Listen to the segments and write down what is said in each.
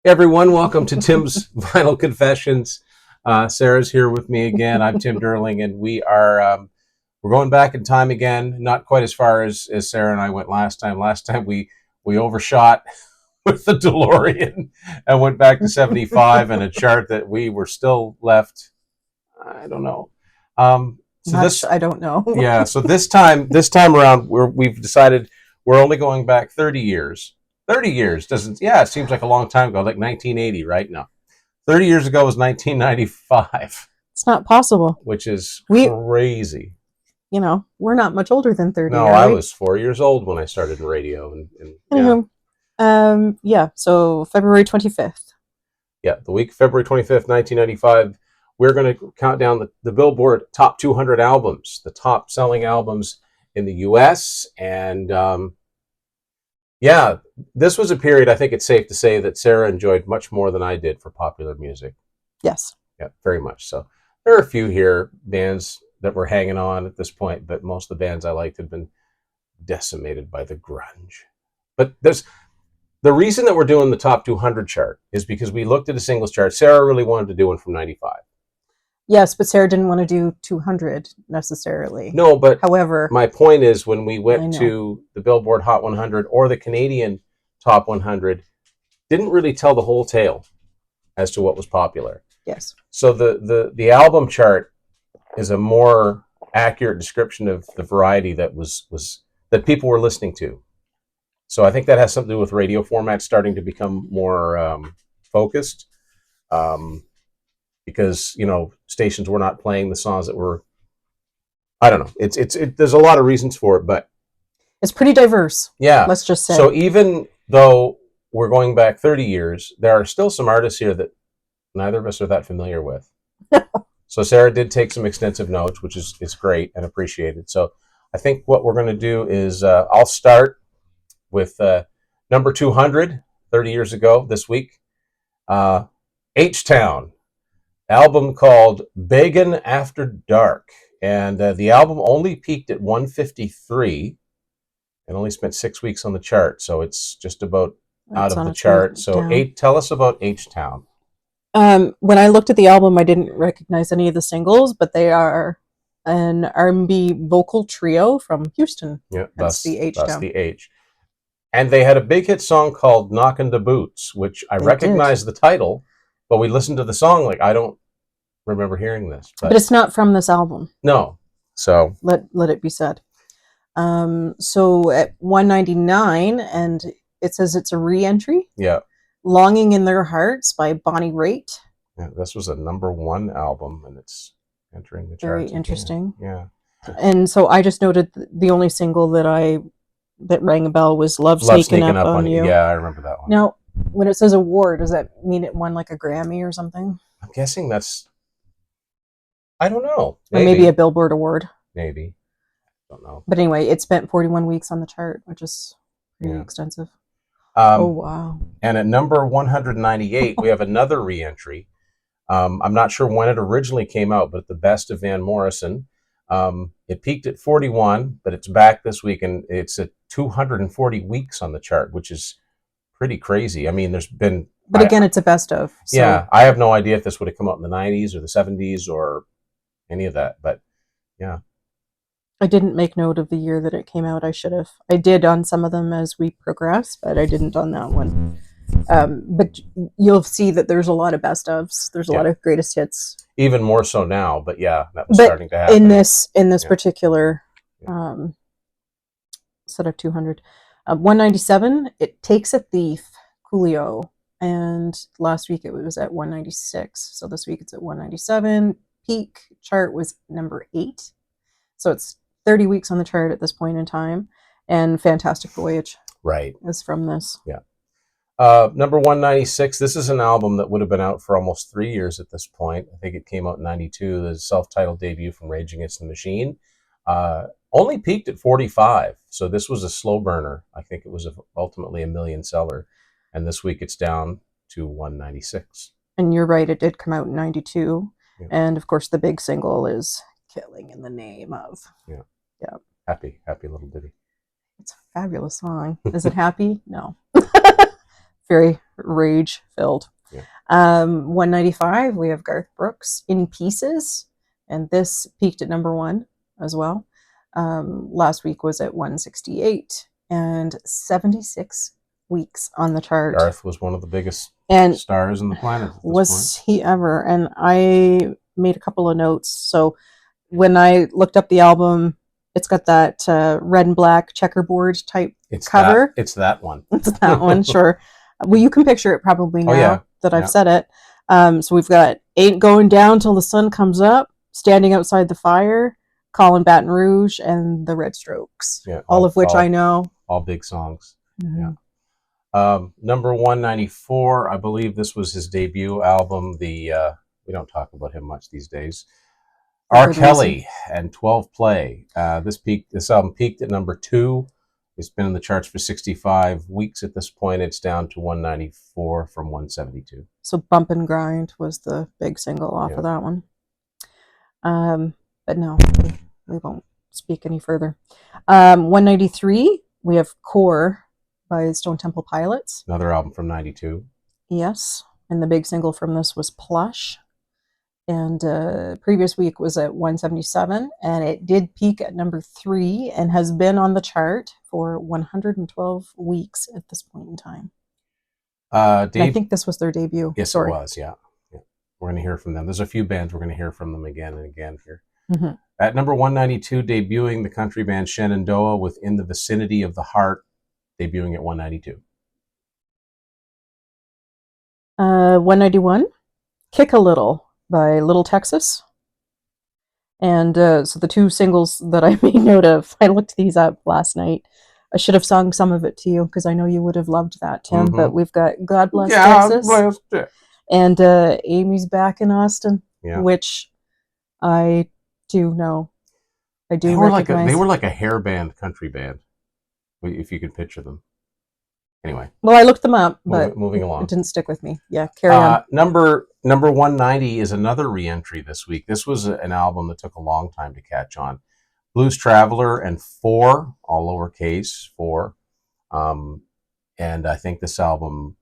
Everyone, welcome to Tim's Vinyl Confessions. Sarah's here with me again. I'm Tim Derling, and we're going back in time again. Not quite as far as Sarah and I went last time. Last time we overshot with the DeLorean and went back to 75 and a chart that we were still left. I don't know. I don't know. Yeah. So this time around, we've decided we're only going back 30 years. 30 years doesn't, it seems like a long time ago, like 1980, right? No. 30 years ago was 1995. It's not possible. Which is crazy. You know, we're not much older than 30. No, I was 4 years old when I started in radio. So February 25th. Yeah, the week February 25th, 1995, we're going to count down the Billboard top 200 albums, the top selling albums in the U.S. And this was a period I think it's safe to say that Sarah enjoyed much more than I did for popular music. Yes. Yeah, very much so. There are a few bands that were hanging on at this point, but most of the bands I liked had been decimated by the grunge. But the reason that we're doing the top 200 chart is because we looked at a singles chart. Sarah really wanted to do one from 95. Yes, but Sarah didn't want to do 200 necessarily. No, but however, my point is when we went to the Billboard Hot 100 or the Canadian Top 100, didn't really tell the whole tale as to what was popular. Yes. So the album chart is a more accurate description of the variety that that people were listening to. So I think that has something to do with radio formats starting to become more focused. Because stations were not playing the songs that were, I don't know. There's a lot of reasons for it, but it's pretty diverse. Yeah, let's just say. So even though we're going back 30 years, there are still some artists here that neither of us are that familiar with. So Sarah did take some extensive notes, which is great and appreciated. So I think what we're going to do is I'll start with number 200, 30 years ago this week, H-Town. Album called Beggin' After Dark. And the album only peaked at 153 and only spent 6 weeks on the chart. So it's just about out of the chart. So tell us about H-Town. When I looked at the album, I didn't recognize any of the singles, but they are an R&B vocal trio from Houston. Yeah, that's the H-Town. That's the H. And they had a big hit song called Knockin' the Boots, which I recognize the title. But we listened to the song, like, I don't remember hearing this. But it's not from this album. No. So let it be said. So at 199, and it says it's a re-entry. Yeah. Longing in Their Hearts by Bonnie Raitt. Yeah, this was a #1 album, and it's entering the charts. Very interesting. Yeah. And so I just noted the only single that rang a bell was Love Sneaking Up on You. Yeah, I remember that one. Now, when it says award, does that mean it won like a Grammy or something? I'm guessing that's, I don't know. Or maybe a Billboard award. Maybe. I don't know. But anyway, it spent 41 weeks on the chart, which is pretty extensive. Oh, wow. And at number 198, we have another re-entry. I'm not sure when it originally came out, but The Best of Van Morrison. It peaked at 41, but it's back this week, and it's at 240 weeks on the chart, which is pretty crazy. I mean, there's been... But again, it's a best of. So. Yeah, I have no idea if this would have come out in the 90s or the 70s or any of that, but yeah. I didn't make note of the year that it came out. I should have. I did on some of them as we progress, but I didn't on that one. But you'll see that there's a lot of best ofs. There's a lot of greatest hits. Even more so now, but yeah, that was starting to happen. In this particular set of 200. 197, It Takes a Thief, Coolio. And last week it was at 196. So this week it's at 197. Peak chart was number 8. So it's 30 weeks on the chart at this point in time. And Fantastic Voyage is from this. Yeah. Number 196, this is an album that would have been out for almost 3 years at this point. I think it came out in 92, the self-titled debut from Rage Against the Machine. Only peaked at 45, so this was a slow burner. I think it was ultimately a million seller, and this week it's down to 196. And you're right, it did come out in 92, and of course the big single is Killing in the Name of. Yeah. Happy little ditty. It's a fabulous song. Is it happy? No. Very rage filled. Yeah. 195, we have Garth Brooks, In Pieces, and this peaked at number 1 as well. Last week was at 168 and 76 weeks on the chart. Garth was one of the biggest stars on the planet at this was point. he ever? And I made a couple of notes. So when I looked up the album, it's got that red and black checkerboard type cover. It's that one. It's that one, sure. Well, you can picture it probably now that I've said it. So we've got Ain't Going Down Till the Sun Comes Up, Standing Outside the Fire, Callin' Baton Rouge, and The Red Strokes. Yeah, all of which I know. All big songs. Mm-hmm. Yeah. Number 194, I believe this was his debut album. We don't talk about him much these days. R. Kelly and 12 Play. This album peaked at number 2. It's been in the charts for 65 weeks at this point. It's down to 194 from 172. So Bump and Grind was the big single off of that one. But no, we won't speak any further. 193, we have Core by Stone Temple Pilots. Another album from 92. Yes, and the big single from this was Plush. And previous week was at 177, and it did peak at number 3 and has been on the chart for 112 weeks at this point in time. I think this was their debut. Yes, it was, yeah. We're going to hear from them. There's a few bands we're going to hear from them again and again here. Mm-hmm. At number 192, debuting the country band Shenandoah with In the Vicinity of the Heart, debuting at 192. 191, Kick a Little by Little Texas. And so the 2 singles that I made note of, I looked these up last night. I should have sung some of it to you because I know you would have loved that, Tim. Mm-hmm. But we've got God Bless Texas. And Amy's Back in Austin, which I do know. I do recognize. They were like a hair band, country band, if you could picture them. Anyway. Well, I looked them up, but moving along. It didn't stick with me. Yeah, carry on. Number 190 is another re-entry this week. This was an album that took a long time to catch on. Blues Traveler and 4, all lowercase, 4. And I think this album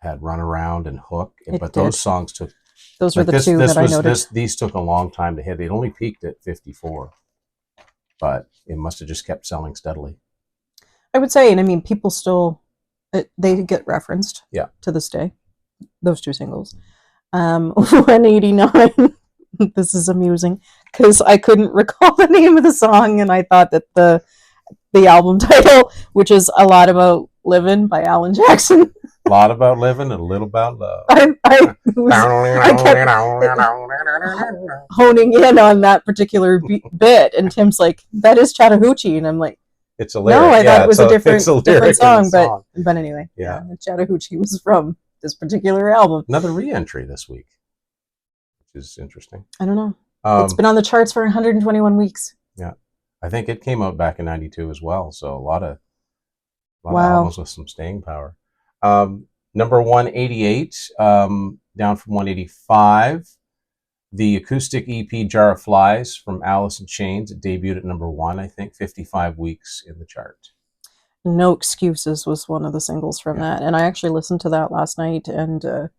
had Runaround and Hook. But those songs took... Those were the 2 that I noticed. These took a long time to hit. It only peaked at 54. But it must have just kept selling steadily. I would say, and I mean, people still... They get referenced to this day, those 2 singles. 189, this is amusing, because I couldn't recall the name of the song, and I thought that the album title, which is A Lot About Living by Alan Jackson. A lot about living and a little about love. I kept honing in on that particular bit, and Tim's like, that is Chattahoochee, and I'm like, it's a lyric. No, I thought it was a different song, but anyway, Chattahoochee was from this particular album. Another re-entry this week, which is interesting. I don't know. It's been on the charts for 121 weeks. Yeah, I think it came out back in '92 as well. So a lot of albums with some staying power. Number 188, down from 185. The acoustic EP Jar of Flies from Alice in Chains. It debuted at number 1, I think, 55 weeks in the chart. No Excuses was one of the singles from that. And I actually listened to that last night. And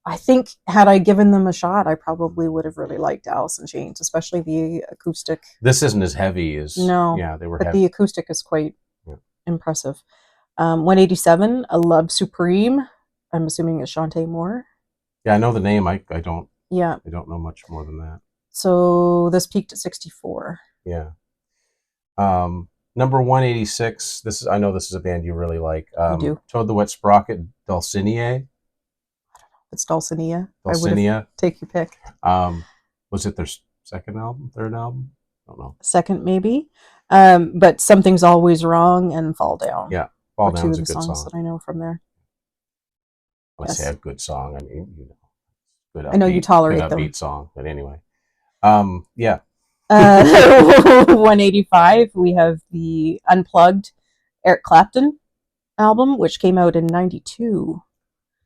I think had I given them a shot, I probably would have really liked Alice in Chains, especially the acoustic. This isn't as heavy as... No, they were but heavy. The acoustic is quite impressive. 187, A Love Supreme. I'm assuming it's Shantae Moore. Yeah, I know the name. I don't... Yeah. I don't know much more than that. So this peaked at 64. Yeah. Number 186. I know this is a band you really like. I do. Toad the Wet Sprocket, Dulcinea. I don't know if it's Dulcinea. Dulcinea. Take your pick. Was it their second album, third album? I don't know. Second, maybe. But Something's Always Wrong and Fall Down. Yeah. Fall Down is a good songs song. That I know from there. When I say a good song, I mean, good upbeat, I know you tolerate good them. Upbeat song, but anyway. 185, we have the Unplugged Eric Clapton album, which came out in 92.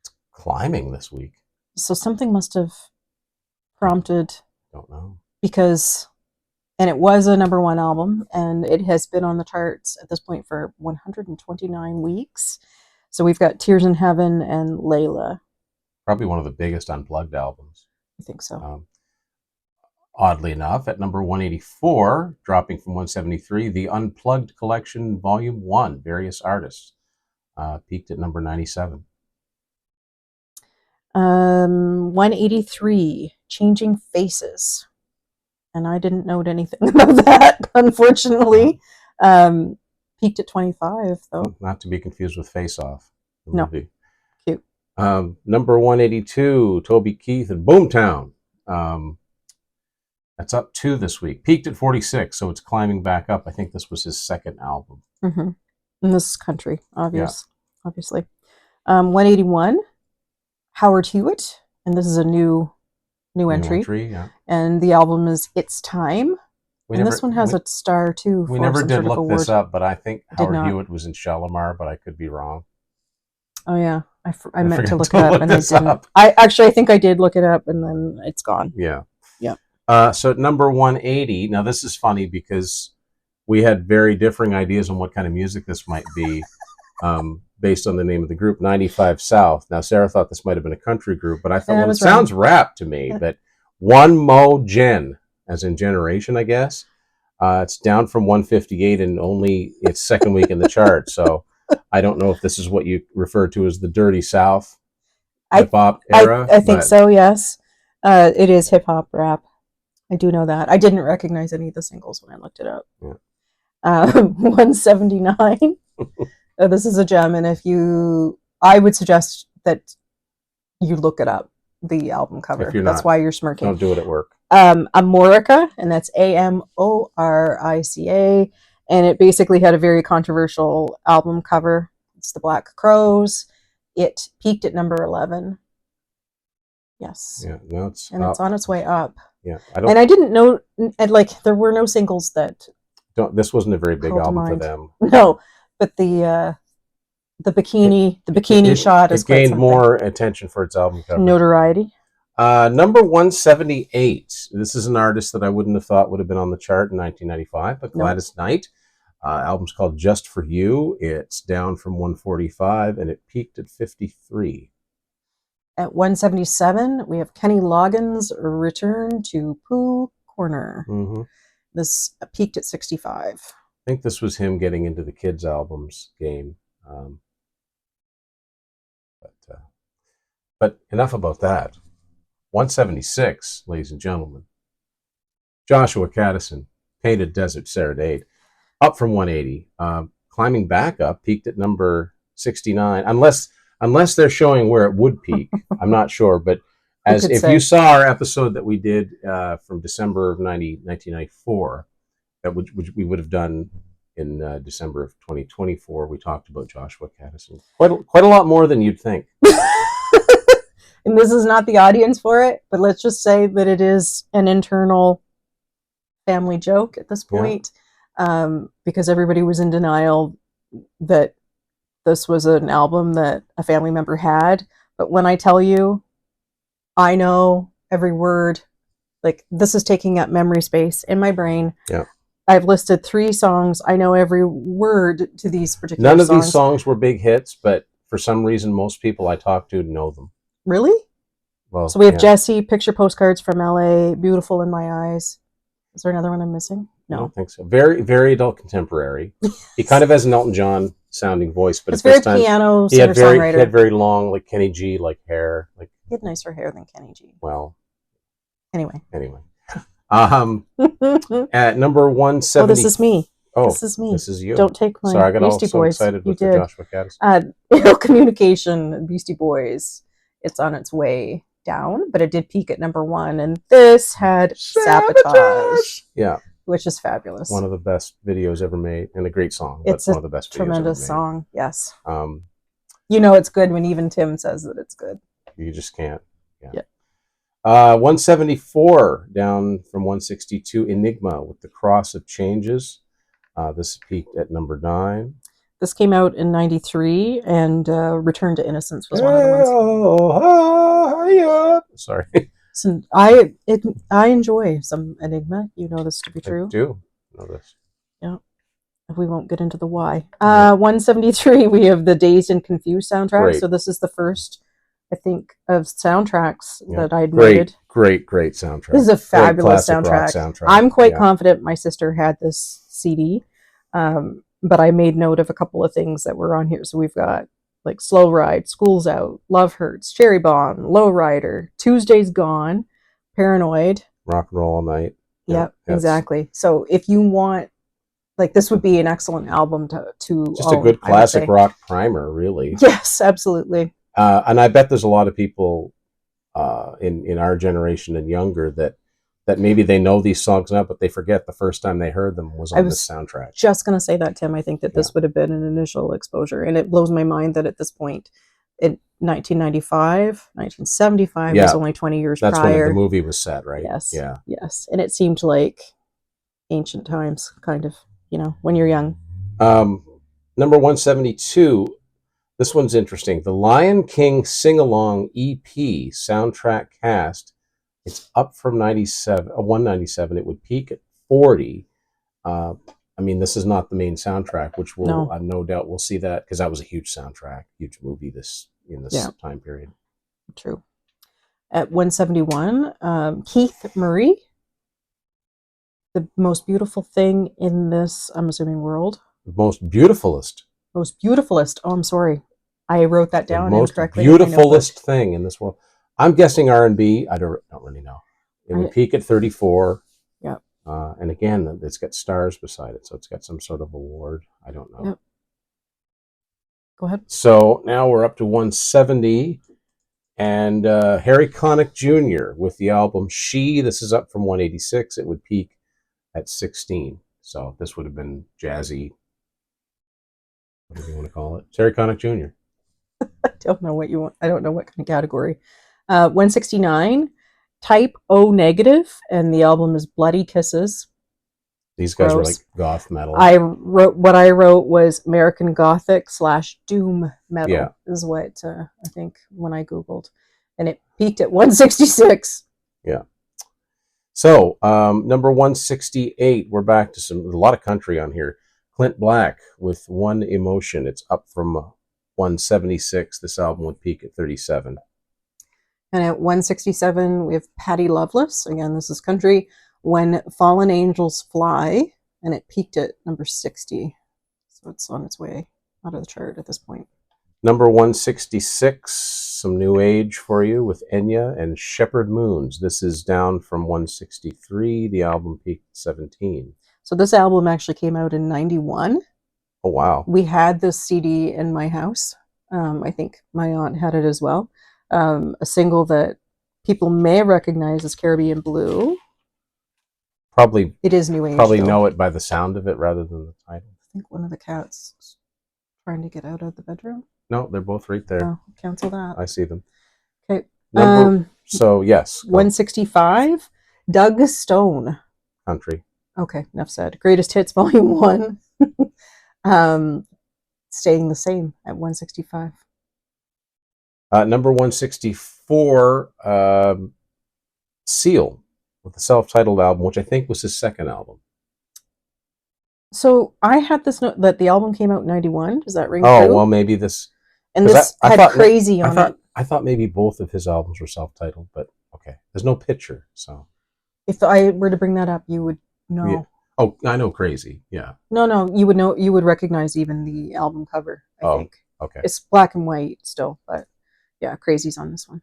It's climbing this week. So something must have prompted. Don't know. And it was a number 1 album, and it has been on the charts at this point for 129 weeks. So we've got Tears in Heaven and Layla. Probably one of the biggest unplugged albums. I think so. Oddly enough, at number 184, dropping from 173, the Unplugged Collection Volume 1, Various Artists, peaked at number 97. 183, Changing Faces. And I didn't note anything about that, unfortunately. Peaked at 25, though. Not to be confused with Face Off. No. Cute. Number 182, Toby Keith and Boomtown. That's up 2 this week. Peaked at 46, so it's climbing back up. I think this was his second album. Mm-hmm. In this country, obviously. 181, Howard Hewitt, and this is a new entry. Yeah. And the album is It's Time. This one has a star too. We never did look this up, but I think Howard Hewitt was in Shalimar, but I could be wrong. Oh yeah, I meant to look it up and I didn't. I think I did look it up and then it's gone. Yeah. Yeah. So at number 180, now this is funny because we had very differing ideas on what kind of music this might be. Based on the name of the group, 95 South. Now, Sarah thought this might have been a country group, but I thought, well, it sounds rap to me. But One Mo Gen, as in generation, I guess. It's down from 158 and only its second week in the chart. So I don't know if this is what you refer to as the Dirty South hip-hop era. I think so, yes. It is hip-hop rap. I do know that. I didn't recognize any of the singles when I looked it up. Yeah. 179. This is a gem, and I would suggest that you look it up, the album cover. That's why you're smirking. Don't do it at work. Amorica, and that's Amorica, and it basically had a very controversial album cover. It's the Black Crows. It peaked at number 11. Yes. Yeah, no, it's on its way up. Yeah, I didn't know, there were no singles that. This wasn't a very big album for them. No. But the bikini shot is it gained more attention for its album cover. Notoriety. Number 178. This is an artist that I wouldn't have thought would have been on the chart in 1995, but Gladys Knight. Album's called Just For You. It's down from 145 and it peaked at 53. At 177, we have Kenny Loggins' Return to Pooh Corner. Mm-hmm. This peaked at 65. I think this was him getting into the kids' albums game. But enough about that. 176, ladies and gentlemen. Joshua Caddison, Painted Desert Serenade, up from 180, climbing back up, peaked at number 69. Unless they're showing where it would peak, I'm not sure. But if you saw our episode that we did from December of 1994. Which we would have done in December of 2024. We talked about Joshua Caddison. Quite a lot more than you'd think. And this is not the audience for it, but let's just say that it is an internal family joke at this point, because everybody was in denial that this was an album that a family member had. But when I tell you, I know every word. This is taking up memory space in my brain. Yeah. I've listed 3 songs. I know every word to these particular songs. None of these songs were big hits, but for some reason, most people I talk to know them. Really? Well, so we have Jesse, Picture Postcards from LA, Beautiful in My Eyes. Is there another one I'm missing? No. I don't think so. Very, very adult contemporary. He kind of has an Elton John sounding voice, but it's very piano singer-songwriter. He had very long, Kenny G, hair. He had nicer hair than Kenny G. Well. Anyway. At number 170. Oh, this is me. This is you. Don't take my Sorry, I got Beastie so Boys. excited with the Joshua Caddison. Ill Communication, Beastie Boys. It's on its way down, but it did peak at number 1, and this had Sabotage. Yeah. Which is fabulous. One of the best videos ever made, and a great song. It's one of the best videos tremendous ever made. song, yes. It's good when even Tim says that it's good. You just can't. Yeah. 174 down from 162. Enigma with the Cross of Changes. This peaked at number 9. This came out in 93, and Return to Innocence was one of the ones. Sorry. So I enjoy some Enigma. You know this to be true. I do know this. Yeah. We won't get into the why. No. 173, we have the Dazed and Confused soundtrack. Great. So this is the first, I think, of soundtracks Yeah. that I'd Great, noted. great soundtrack. This is a Great fabulous classic rock soundtrack. I'm quite Yeah. confident my sister had this CD, but I made note of a couple of things that were on here. So we've got like Slow Ride, School's Out, Love Hurts, Cherry Bomb, Lowrider, Tuesday's Gone, Paranoid. Rock and Roll All Night. Yep, Yeah, exactly. So if you want, like, this would be an excellent album to just own, a good I would classic say. rock primer, really. Yes, absolutely. And I bet there's a lot of people in our generation and younger that maybe they know these songs now, but they forget the first time they heard them was on this soundtrack. Just going to say that, Tim. I think that this would have been an initial exposure, and it blows my mind that at this point, in 1995, 1975 was only 20 years That's prior. when the movie was set, right? Yes. Yeah. Yes, and it seemed like ancient times, kind of, when you're young. Number 172. This one's interesting. The Lion King Sing-Along EP soundtrack cast. It's up from 197. It would peak at 40. I mean, this is not the main soundtrack, which will no doubt we'll see that because that was a huge soundtrack, huge movie in this time period. True. At 171, Keith Murray. The most beautiful thing in this, I'm assuming, world. The most beautifulest. Most beautifulest. Oh, I'm sorry. I wrote that down incorrectly. The most beautifulest thing in this world. I'm guessing R&B. I don't really know. It would peak at 34. Yeah. And again, it's got stars beside it, so it's got some sort of award. I don't know. Yep. Go ahead. So now we're up to 170. And Harry Connick Jr. with the album She. This is up from 186. It would peak at 16. So this would have been jazzy. What do you want to call it? It's Harry Connick Jr. I don't know what you want. I don't know what kind of category. 169, Type O Negative, and the album is Bloody Kisses. These guys were like goth metal. What I wrote was American Gothic / Doom metal is what I think when I Googled, and it peaked at 166. Yeah. So number 168, we're back to a lot of country on here. Clint Black with One Emotion. It's up from 176. This album would peak at 37. And at 167, we have Patty Loveless. Again, this is country. When Fallen Angels Fly, and it peaked at number 60. So it's on its way out of the chart at this point. Number 166, some new age for you with Enya and Shepherd Moons. This is down from 163. The album peaked at 17. So this album actually came out in 91. Oh, wow. We had this CD in my house. I think my aunt had it as well. A single that people may recognize as Caribbean Blue. Probably it is new age. Probably know it by the sound of it rather than the title. I think one of the cats is trying to get out of the bedroom. No, they're both right there. Oh, cancel that. I see them. Okay. So yes. 165. Doug Stone. Country. Okay, enough said. Greatest Hits Volume 1. Staying the same at 165. Number 164. Seal. With the self-titled album, which I think was his second album. So I had this note that the album came out in 91. Does that ring true? Oh, well, maybe this. And this had Crazy on it. I thought maybe both of his albums were self-titled, but okay. There's no picture, so. If I were to bring that up, you would know. Yeah. Oh, I know Crazy, yeah. No, you would know. You would recognize even the album cover, I think. Okay. It's black and white still, but yeah, Crazy's on this one.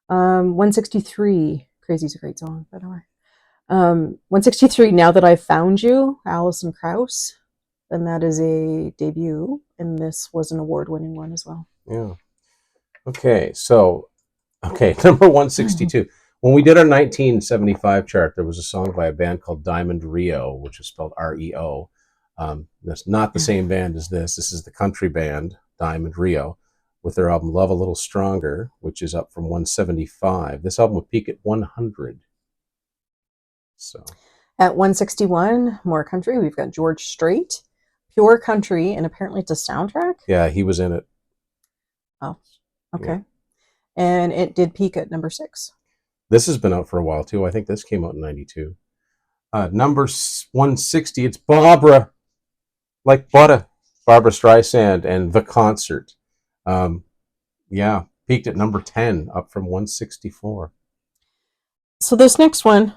163. Crazy's a great song, by the way. 163, Now That I've Found You, Alison Krauss. And that is a debut. And this was an award-winning one as well. Yeah. Okay, number 162. When we did our 1975 chart, there was a song by a band called Diamond Rio, which is spelled R-E-O. That's not the same band as this. This is the country band, Diamond Rio, with their album Love a Little Stronger, which is up from 175. This album would peak at 100. So, at 161, more country, we've got George Strait, Pure Country, and apparently it's a soundtrack. Yeah, he was in it. Oh, okay. Yeah. And it did peak at number 6. This has been out for a while too. I think this came out in 92. Number 160, it's Barbara. like Butter, Barbara Streisand, and The Concert. Yeah, peaked at number 10, up from 164. So this next one,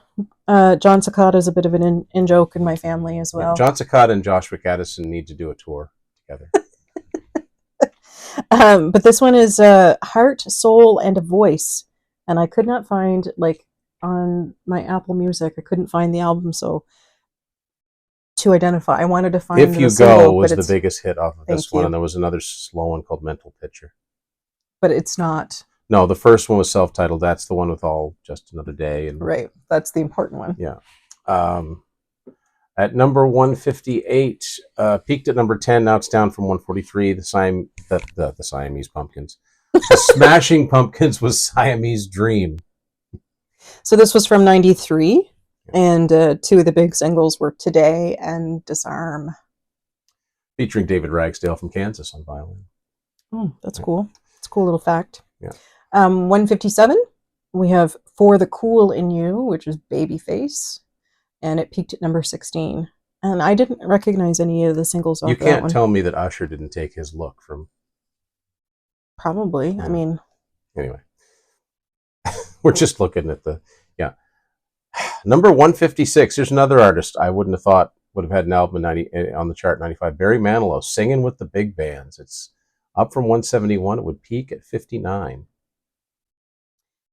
John Cicada is a bit of an in-joke in my family as well. Yeah, John Cicada and Joshua Gaddison need to do a tour together. But this one is Heart, Soul, and a Voice. And I could not find, like, on my Apple Music, I couldn't find the album, so to identify. I wanted to find If You the single, Go was the biggest hit off of this one, and there was another slow one called Mental Picture. But it's not. No, the first one was self-titled. That's the one with All Just Another Day. And right, that's the important one. Yeah. At number 158, peaked at number 10. Now it's down from 143. The Siamese Pumpkins. The Smashing Pumpkins was Siamese Dream. So this was from 93, and two of the big singles were Today and Disarm. Featuring David Ragsdale from Kansas on violin. Oh, that's cool. It's a cool little fact. Yeah. 157, we have For the Cool in You, which is Babyface, and it peaked at number 16. And I didn't recognize any of the singles off You of that one. can't tell me that Usher didn't take his look from... Probably. Yeah. I mean... Anyway. We're just looking at the... Yeah. Number 156, here's another artist I wouldn't have thought would have had an album on the chart, 95. Barry Manilow, Singing with the Big Bands. It's up from 171. It would peak at 59.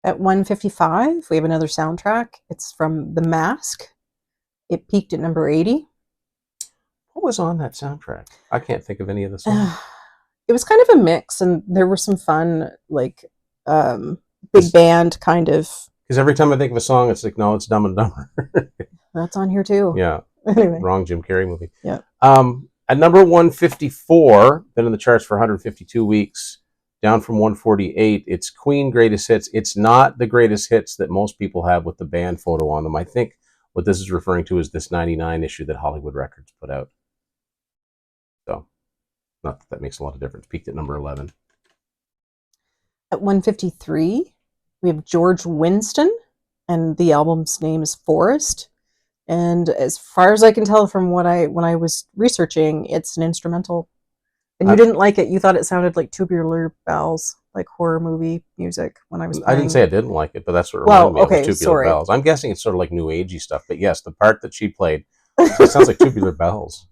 At 155, we have another soundtrack. It's from The Mask. It peaked at number 80. What was on that soundtrack? I can't think of any of the songs. It was kind of a mix, and there were some fun, like, big band kind of... Because every time I think of a song, it's like, no, it's Dumb and Dumber. That's on here too. Yeah. Anyway. Wrong Jim Carrey movie. Yeah. At number 154, been in the charts for 152 weeks, down from 148, it's Queen Greatest Hits. It's not the greatest hits that most people have with the band photo on them. I think what this is referring to is this 99 issue that Hollywood Records put out. So, not that makes a lot of difference. Peaked at number 11. At 153, we have George Winston, and the album's name is Forest. And as far as I can tell from when I was researching, it's an instrumental. And you didn't like it. You thought it sounded like Tubular Bells, like horror movie music when I was playing. I didn't say I didn't like it, but that's what reminded me of Tubular Bells. I'm guessing it's sort of like new agey stuff, but yes, the part that she played, it sounds like Tubular Bells.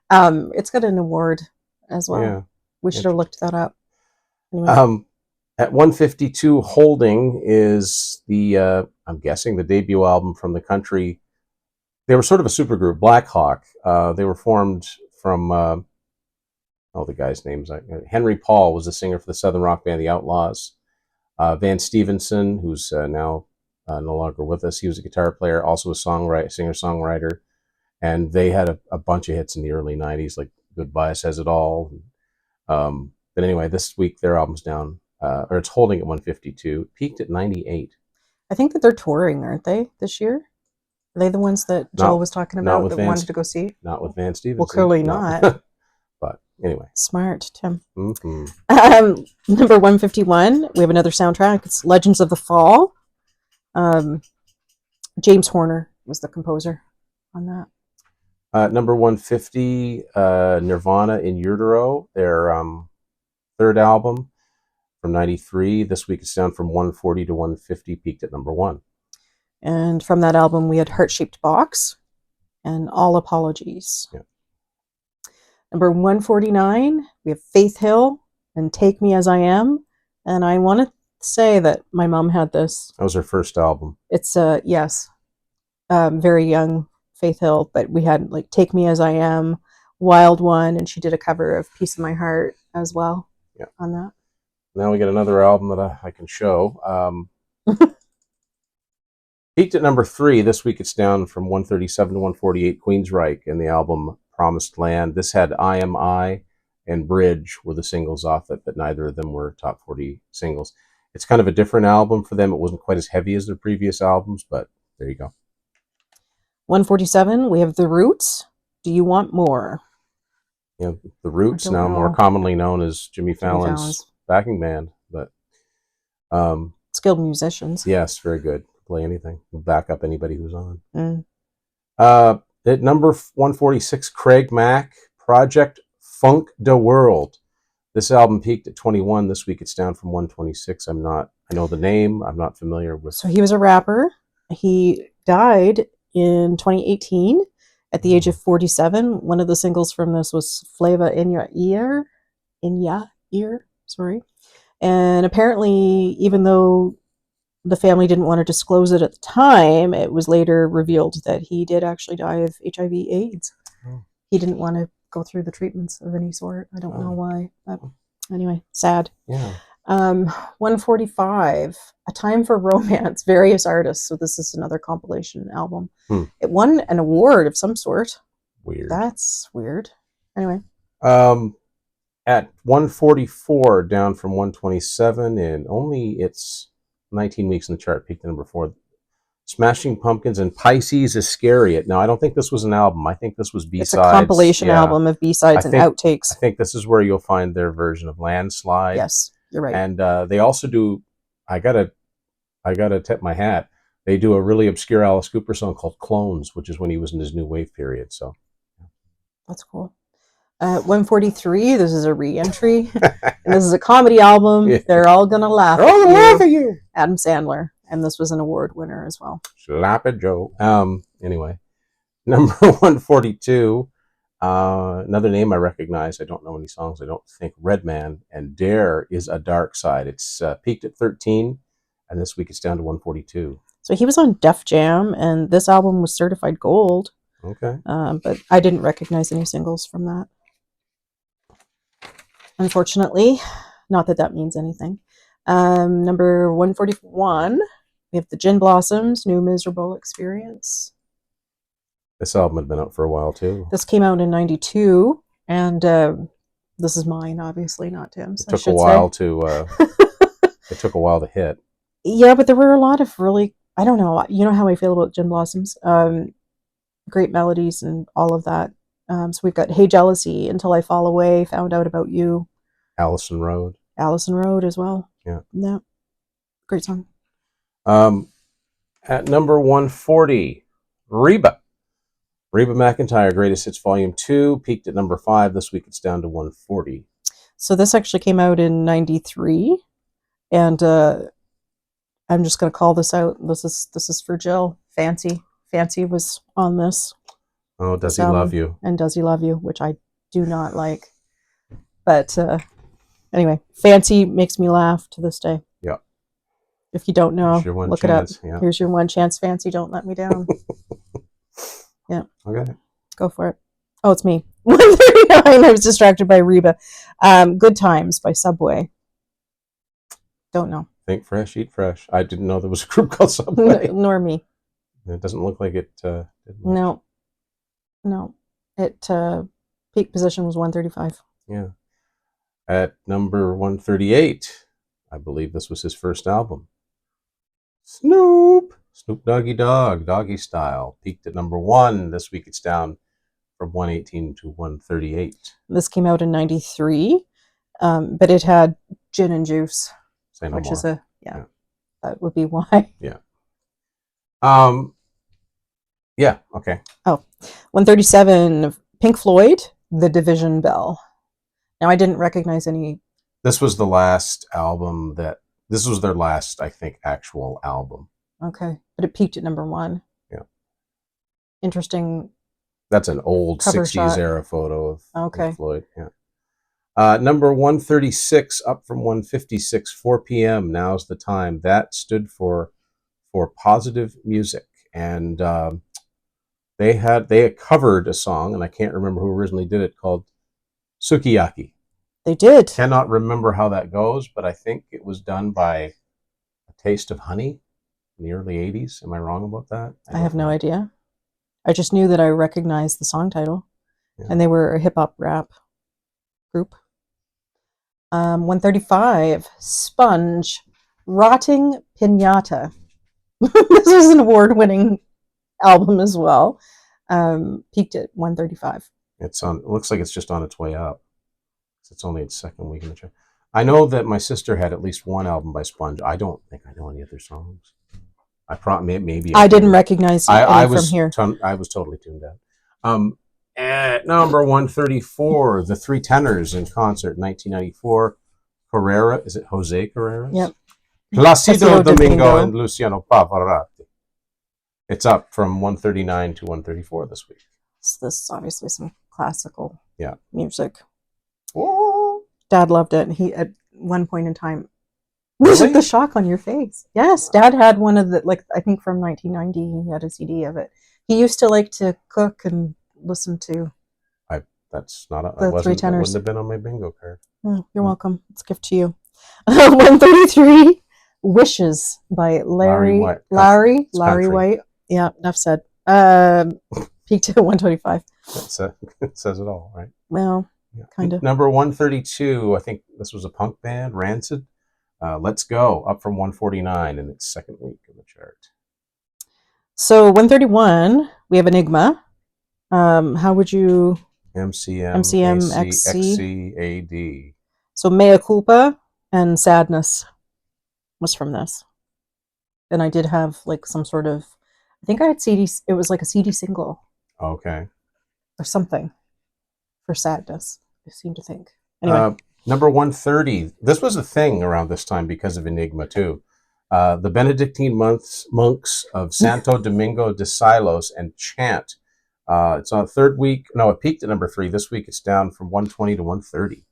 It's got an award as well. Yeah. We should have looked that up. Anyway. At 152, Holding is the, I'm guessing, the debut album from the country. They were sort of a supergroup, Black Hawk. They were formed from, the guy's names. Henry Paul was the singer for the southern rock band The Outlaws. Van Stevenson, who's now no longer with us, he was a guitar player, also a singer-songwriter. And they had a bunch of hits in the early 90s, like Goodbye Says It All. But anyway, this week their album's down. Or it's holding at 152, peaked at 98. I think that they're touring, aren't they, this year? Are they the ones that Jill was talking about that wanted to go see? Not with Van Stevenson. Well, clearly not. But anyway. Smart, Tim. Mm-hmm. Number 151, we have another soundtrack. It's Legends of the Fall. James Horner was the composer on that. Number 150, Nirvana in Utero, their third album. From 93, this week it's down from 140 to 150, peaked at number 1. And from that album, we had Heart-Shaped Box and All Apologies. Yeah. Number 149, we have Faith Hill and Take Me As I Am. And I want to say that my mom had this. That was her first album. It's, yes, very young Faith Hill, but we had like Take Me As I Am, Wild One, and she did a cover of Piece of My Heart as well on that. Now we get another album that I can show. Peaked at number 3. This week it's down from 137 to 148. Queensryche and the album Promised Land. This had I Am I and Bridge were the singles off it, but neither of them were top 40 singles. It's kind of a different album for them. It wasn't quite as heavy as their previous albums, but there you go. 147, we have The Roots. Do You Want More? Yeah, The Roots, now more commonly known as Jimmy Fallon's backing band, but skilled musicians. Yes, very good. Play anything, back up anybody who's on. At number 146, Craig Mack, Project Funk de World. This album peaked at 21. This week it's down from 126. I know the name. I'm not familiar with. So he was a rapper. He died in 2018 at the age of 47. One of the singles from this was Flava in Your Ear. In Ya Ear, sorry. And apparently, even though the family didn't want to disclose it at the time, it was later revealed that he did actually die of HIV/AIDS. Oh. He didn't want to go through the treatments of any sort. I don't know why. But anyway, sad. Yeah. 145, A Time for Romance, various artists. So this is another compilation album. It won an award of some sort. Weird. That's weird. Anyway. At 144, down from 127, and only it's 19 weeks in the chart, peaked at number 4. Smashing Pumpkins and Pisces Iscariot. Now, I don't think this was an album. I think this was B-sides. It's a compilation album of B-sides and outtakes. I think this is where you'll find their version of Landslide. Yes, you're right. And they also do, I gotta tip my hat, they do a really obscure Alice Cooper song called Clones, which is when he was in his new wave period. So that's cool. 143, this is a re-entry. And this is a comedy album. Yeah. They're all gonna laugh. They're all gonna laugh at you. Adam Sandler. And this was an award winner as well. Sloppy Joe. Anyway, number 142, another name I recognize. I don't know any songs. I don't think. Redman and Dare is a Dark Side. It's peaked at 13, and this week it's down to 142. So he was on Def Jam, and this album was certified gold. Okay. But I didn't recognize any singles from that. Unfortunately, not that that means anything. Number 141, we have the Gin Blossoms, New Miserable Experience. This album had been out for a while too. This came out in 92, and this is mine, obviously, not Tim's. It took a while to it took a while to hit. Yeah, but there were a lot of really, I don't know, you know how I feel about Gin Blossoms. Great melodies and all of that. So we've got Hey Jealousy, Until I Fall Away, Found Out About You. Allison Road. Allison Road as well. Yeah. Yeah. Great song. At number 140, Reba. Reba McEntire, Greatest Hits Volume 2, peaked at number 5. This week it's down to 140. So this actually came out in 93. And I'm just going to call this out. This is for Jill. Fancy. Fancy was on this. Oh, Does He Love You? And Does He Love You, which I do not like. But anyway, Fancy makes me laugh to this day. Yeah. If you don't know, look it up. Yeah. Here's your one chance, Fancy. Don't let me down. Yeah. Okay. Go for it. Oh, it's me. 139. I was distracted by Reba. Good Times by Subway. Don't know. Think Fresh, Eat Fresh. I didn't know there was a group called Subway. Nor me. It doesn't look like it. No. It peak position was 135. Yeah. At number 138, I believe this was his first album. Snoop Doggy Dogg, Doggy Style, peaked at number 1. This week it's down from 118 to 138. This came out in 93, but it had Gin and Juice, Say no which more. is that would be why. Yeah. Yeah, okay. Oh, 137, Pink Floyd, The Division Bell. Now, I didn't recognize any. This was the last album this was their last, I think, actual album. Okay, but it peaked at number 1. Yeah. Interesting. That's an old cover 60s shot. era photo of Okay. Pink Floyd. Yeah. Number 136, up from 156, 4 p.m. Now's the Time. That stood for Positive Music. And they had covered a song, and I can't remember who originally did it, called Sukiyaki. They did. Cannot remember how that goes, but I think it was done by A Taste of Honey in the early 80s. Am I wrong about that? I have no idea. I just knew that I recognized the song title. Yeah. And they were a hip-hop rap group. 135, Sponge, Rotting Pinata. This was an award-winning album as well. Peaked at 135. It looks like it's just on its way up. It's only its second week in the chart. I know that my sister had at least one album by Sponge. I don't think I know any of their songs. Maybe I didn't recognize any from here. I was totally tuned out. At number 134, the Three Tenors in concert, 1994. Carrera, is it Jose Carreras? Yep. Placido Placido Domingo Domingo. and Luciano Pavarotti. It's up from 139 to 134 this week. So this is obviously some classical Yeah. music. Oh. Dad loved it. He at one point in time. Really? The shock on your face. Yes, Dad had one of the, like, I think from 1990. He had a CD of it. He used to like to cook and listen to That's not a, the Three that Tenors. wouldn't have been on my bingo card. Oh, you're welcome. It's a gift to you. 133, Wishes by Larry White. Larry country. White. Yeah, enough said. Peaked at 125. It says it all, right? Well, Yeah. kind of. Number 132, I think this was a punk band, Rancid. Let's Go, up from 149 in its second week of the chart. So 131, we have Enigma. How would you... MCM XC. XCAD. So Mea Culpa and Sadness was from this. And I did have like some sort of, I think I had CD, it was like a CD single. Okay. Or something for Sadness, I seem to think. Anyway. Number 130. This was a thing around this time because of Enigma too. The Benedictine monks of Santo Domingo de Silos and Chant. It's on the third week. No, it peaked at number 3. This week it's down from 120 to 130.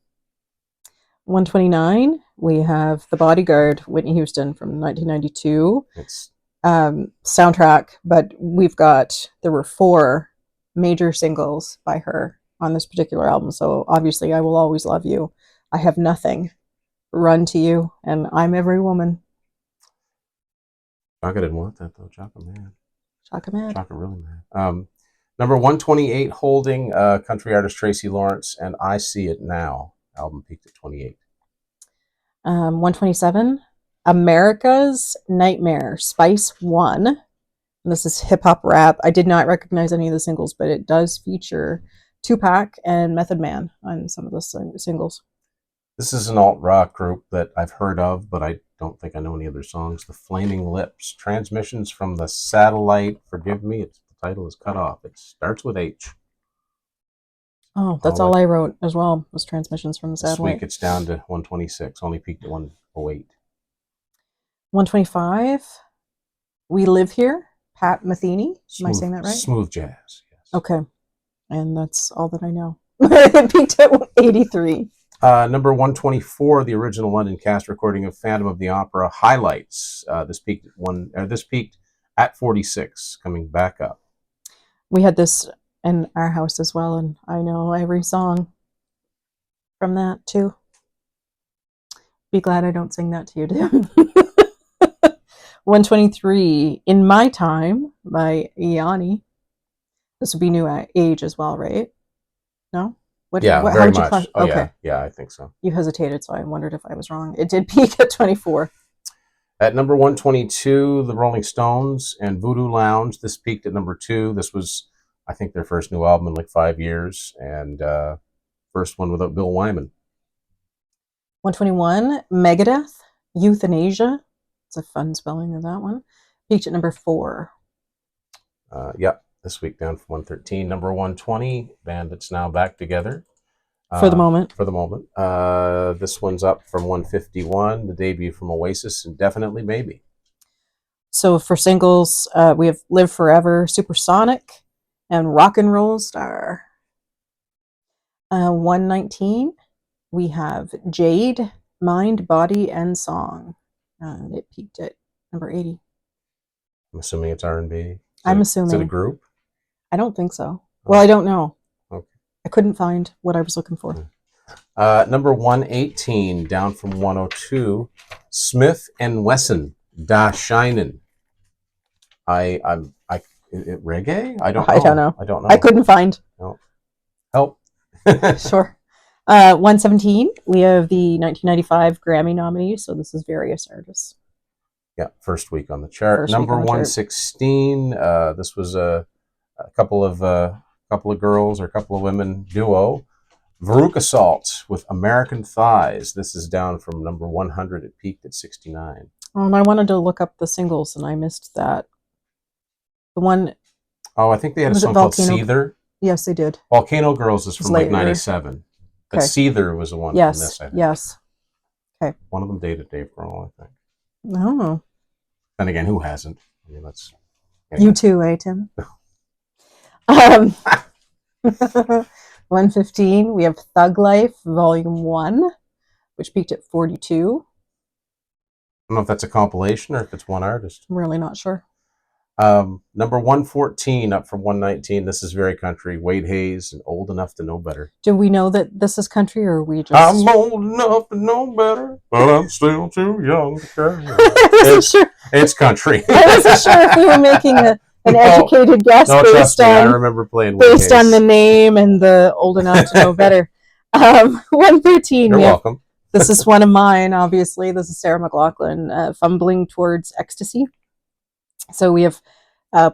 129, we have The Bodyguard, Whitney Houston from 1992. It's soundtrack, but there were 4 major singles by her on this particular album. So obviously, I Will Always Love You, I Have Nothing, Run to You, and I'm Every Woman. Chaka didn't want that though. Chaka mad. Chaka mad. Chaka really mad. Number 128, Holding, country artist Tracy Lawrence, and I See It Now. Album peaked at 28. 127, America's Nightmare, Spice One. And this is hip hop rap. I did not recognize any of the singles, but it does feature Tupac and Method Man on some of the singles. This is an alt-rock group that I've heard of, but I don't think I know any other songs. The Flaming Lips, Transmissions from the Satellite. Forgive me, the title is cut off. It starts with H. Oh, that's all I wrote as well, was Transmissions from the Satellite. This week it's down to 126, only peaked at 108. 125, We Live Here, Pat Metheny. Am I saying that right? Smooth jazz, yes. Okay, and that's all that I know. It peaked at 83. Number 124, the original London cast recording of Phantom of the Opera, Highlights. This peaked at 46, coming back up. We had this in our house as well, and I know every song from that too. Be glad I don't sing that to you, Tim. 123, In My Time by Yanni. This would be new age as well, right? No? Very much. Okay. Yeah, I think so. You hesitated, so I wondered if I was wrong. It did peak at 24. At number 122, the Rolling Stones and Voodoo Lounge. This peaked at number 2. This was, I think, their first new album in like 5 years, and first one without Bill Wyman. 121, Megadeth, Euthanasia. It's a fun spelling of that one. Peaked at number 4. This week down from 113. Number 120, band that's now back together. For the moment. This one's up from 151, the debut from Oasis, and Definitely Maybe. So for singles, we have Live Forever, Supersonic, and Rock and Roll Star. 119, we have Jade, Mind, Body, and Song. And it peaked at number 80. I'm assuming it's R&B. I'm assuming. Is it a group? I don't think so. Well, I don't know. Okay. I couldn't find what I was looking for. Number 118, down from 102, Smith and Wesson, Da Shinin'. Reggae? I don't know. I couldn't find. No. Help. Sure. 117, we have the 1995 Grammy nominees. So this is various artists. Yeah, first week on the chart. Number 116. This was a couple of girls or a couple of women duo. Veruca Salt with American Thighs. This is down from number 100. It peaked at 69. And I wanted to look up the singles, and I missed that. The one. Oh, I think they had a song called Seether. Yes, they did. Volcano Girls is It's from like later. 97. But Okay. Seether was the one Yes. from this, I think. Yes. Okay. One of them dated Dave Grohl, I think. No. And again, who hasn't? I mean, that's... You too, eh, Tim? 115, we have Thug Life, Volume 1, which peaked at 42. I don't know if that's a compilation or if it's one artist. I'm really not sure. Number 114 up from 119. This is very country. Wade Hayes and Old Enough to Know Better. Do we know that this is country, or are we just... I'm old enough to know better, but I'm still too young to care. It's country. I wasn't sure if we were making an educated guess based on... I remember playing Wade based Hayes. on the name and the Old Enough to Know Better. 113. You're welcome. This is one of mine, obviously. This is Sarah McLachlan, Fumbling Towards Ecstasy. So we have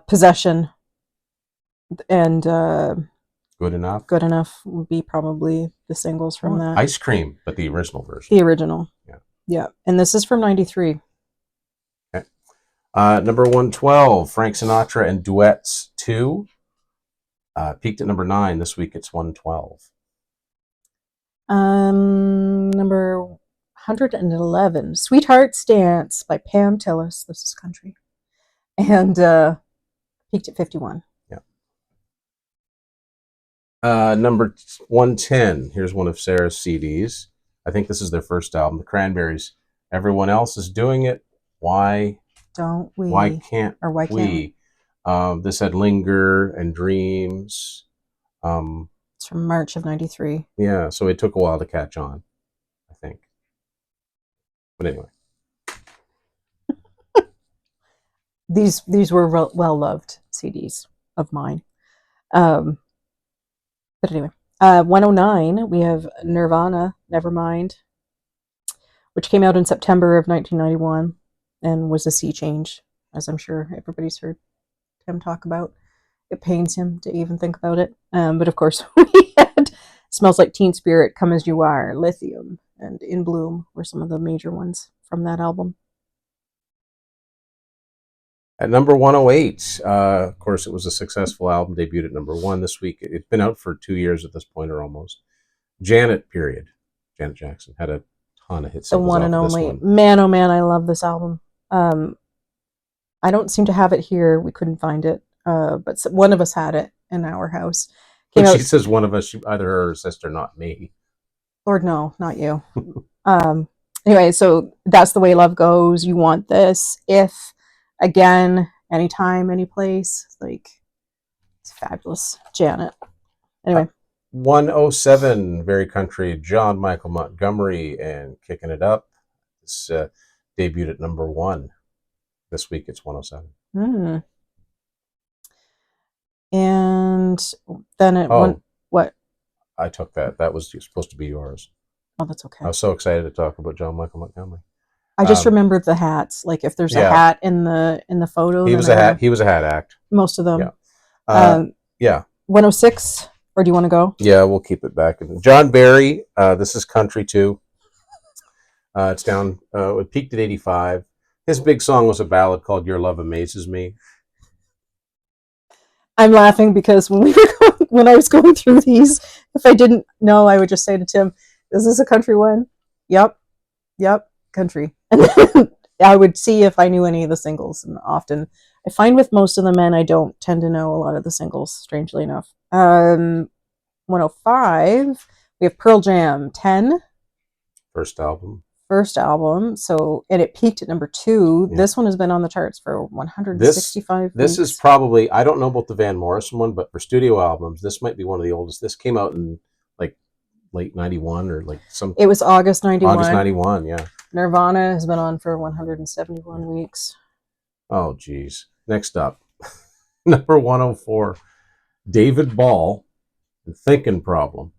Possession and Good Enough. Good Enough would be probably the singles from that. Ice Cream, but the original version. The original. Yeah. Yeah. And this is from 93. Okay. Number 112, Frank Sinatra and Duets 2. Peaked at number 9. This week it's 112. Number 111, Sweetheart's Dance by Pam Tillis. This is country. And peaked at 51. Yeah. Number 110. Here's one of Sarah's CDs. I think this is their first album, The Cranberries. Everyone else is doing it. Why don't we? Why can't or why we? This had Linger and Dreams. It's from March of 93. Yeah, so it took a while to catch on, I think. But anyway. These were well-loved CDs of mine. But anyway, 109, we have Nirvana, Nevermind, which came out in September of 1991 and was a sea change, as I'm sure everybody's heard Tim talk about. It pains him to even think about it. But of course, we had Smells Like Teen Spirit, Come As You Are, Lithium, and In Bloom were some of the major ones from that album. At number 108, of course, it was a successful album, debuted at number 1 this week. It's been out for 2 years at this point, or almost. Janet, period. Janet Jackson had a ton of hits. The one and only. Man, oh man, I love this album. I don't seem to have it here. We couldn't find it. But one of us had it in our house. When she says one of us, either her or her sister, not me. Lord, no, not you. Anyway, so That's the Way Love Goes. You Want This. If, Again, Anytime, Anyplace. Like, it's fabulous. Janet. Anyway. 107, very country, John Michael Montgomery and Kicking It Up. This debuted at number 1. This week it's 107. And then it went, what? I took that. That was supposed to be yours. Oh, that's okay. I was so excited to talk about John Michael Montgomery. I just remembered the hats. Like if there's a hat in the photo, he was a hat. He was a hat act. Most of them. Yeah. Yeah. 106. Or do you want to go? Yeah, we'll keep it back. John Barry. This is country too. It's down. It peaked at 85. His big song was a ballad called "Your Love Amazes Me." I'm laughing because when I was going through these, if I didn't know, I would just say to Tim, "Is this a country one?" Yep, country. And then I would see if I knew any of the singles. And often, I find with most of the men, I don't tend to know a lot of the singles. Strangely enough. 105. We have Pearl Jam 10. First album. So, and it peaked at number 2. Yeah. This one has been on the charts for 165 This is probably, I don't know about the Van Morrison one, but for studio albums, this might be one of the oldest. This came out in like late 91 or like some. It was August 91. August 91, yeah. Nirvana has been on for 171 weeks. Oh, geez. Next up, number 104, David Ball, The Thinking Problem.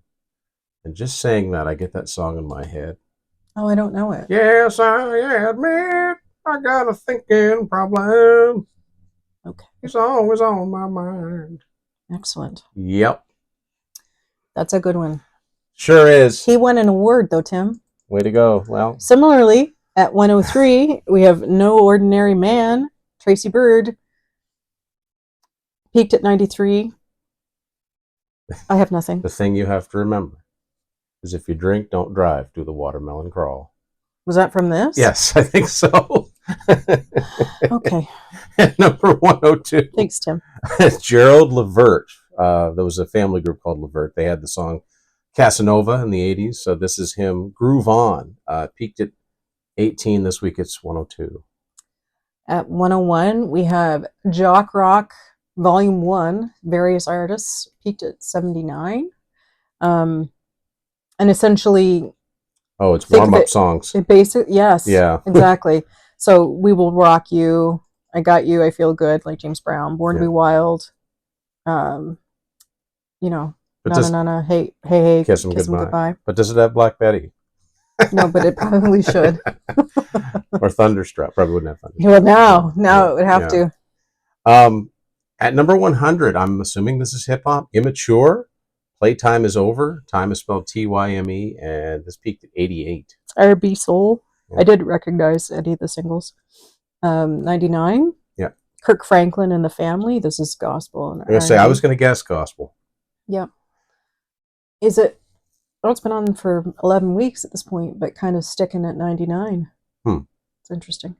And just saying that, I get that song in my head. Oh, I don't know it. Yes, I admit I got a thinking problem. Okay. It's always on my mind. Excellent. Yep. That's a good one. Sure is. He won an award, though, Tim. Way to go. Well. Similarly, at 103, we have No Ordinary Man, Tracy Byrd. Peaked at 93. I have nothing. The thing you have to remember is if you drink, don't drive. Do the watermelon crawl. Was that from this? Yes, I think so. Okay. At number 102. Thanks, Tim. Gerald Levert. There was a family group called Levert. They had the song Casanova in the 80s. So this is him. Groove On. Peaked at 18. This week it's 102. At 101, we have Jock Rock Volume 1, various artists, peaked at 79. And essentially, oh, it's warm-up songs. Yes, yeah, exactly. So We Will Rock You, I Got You, I Feel Good, like James Brown, Born to Be Wild, you know, Na, hey, hey, Kiss 'em goodbye. Goodbye. But does it have Black Betty? No, but it probably should. Or Thunderstruck. Probably wouldn't have Thunderstruck. Well, now it would have to. At number 100, I'm assuming this is hip hop. Immature. Playtime is Over. Time is spelled Tyme, and this peaked at 88. R&B Soul. Yeah. I did recognize any of the singles. 99. Yeah. Kirk Franklin and the Family. This is gospel. And I was going to guess gospel. Yeah. Is it? Oh, it's been on for 11 weeks at this point, but kind of sticking at 99. It's interesting.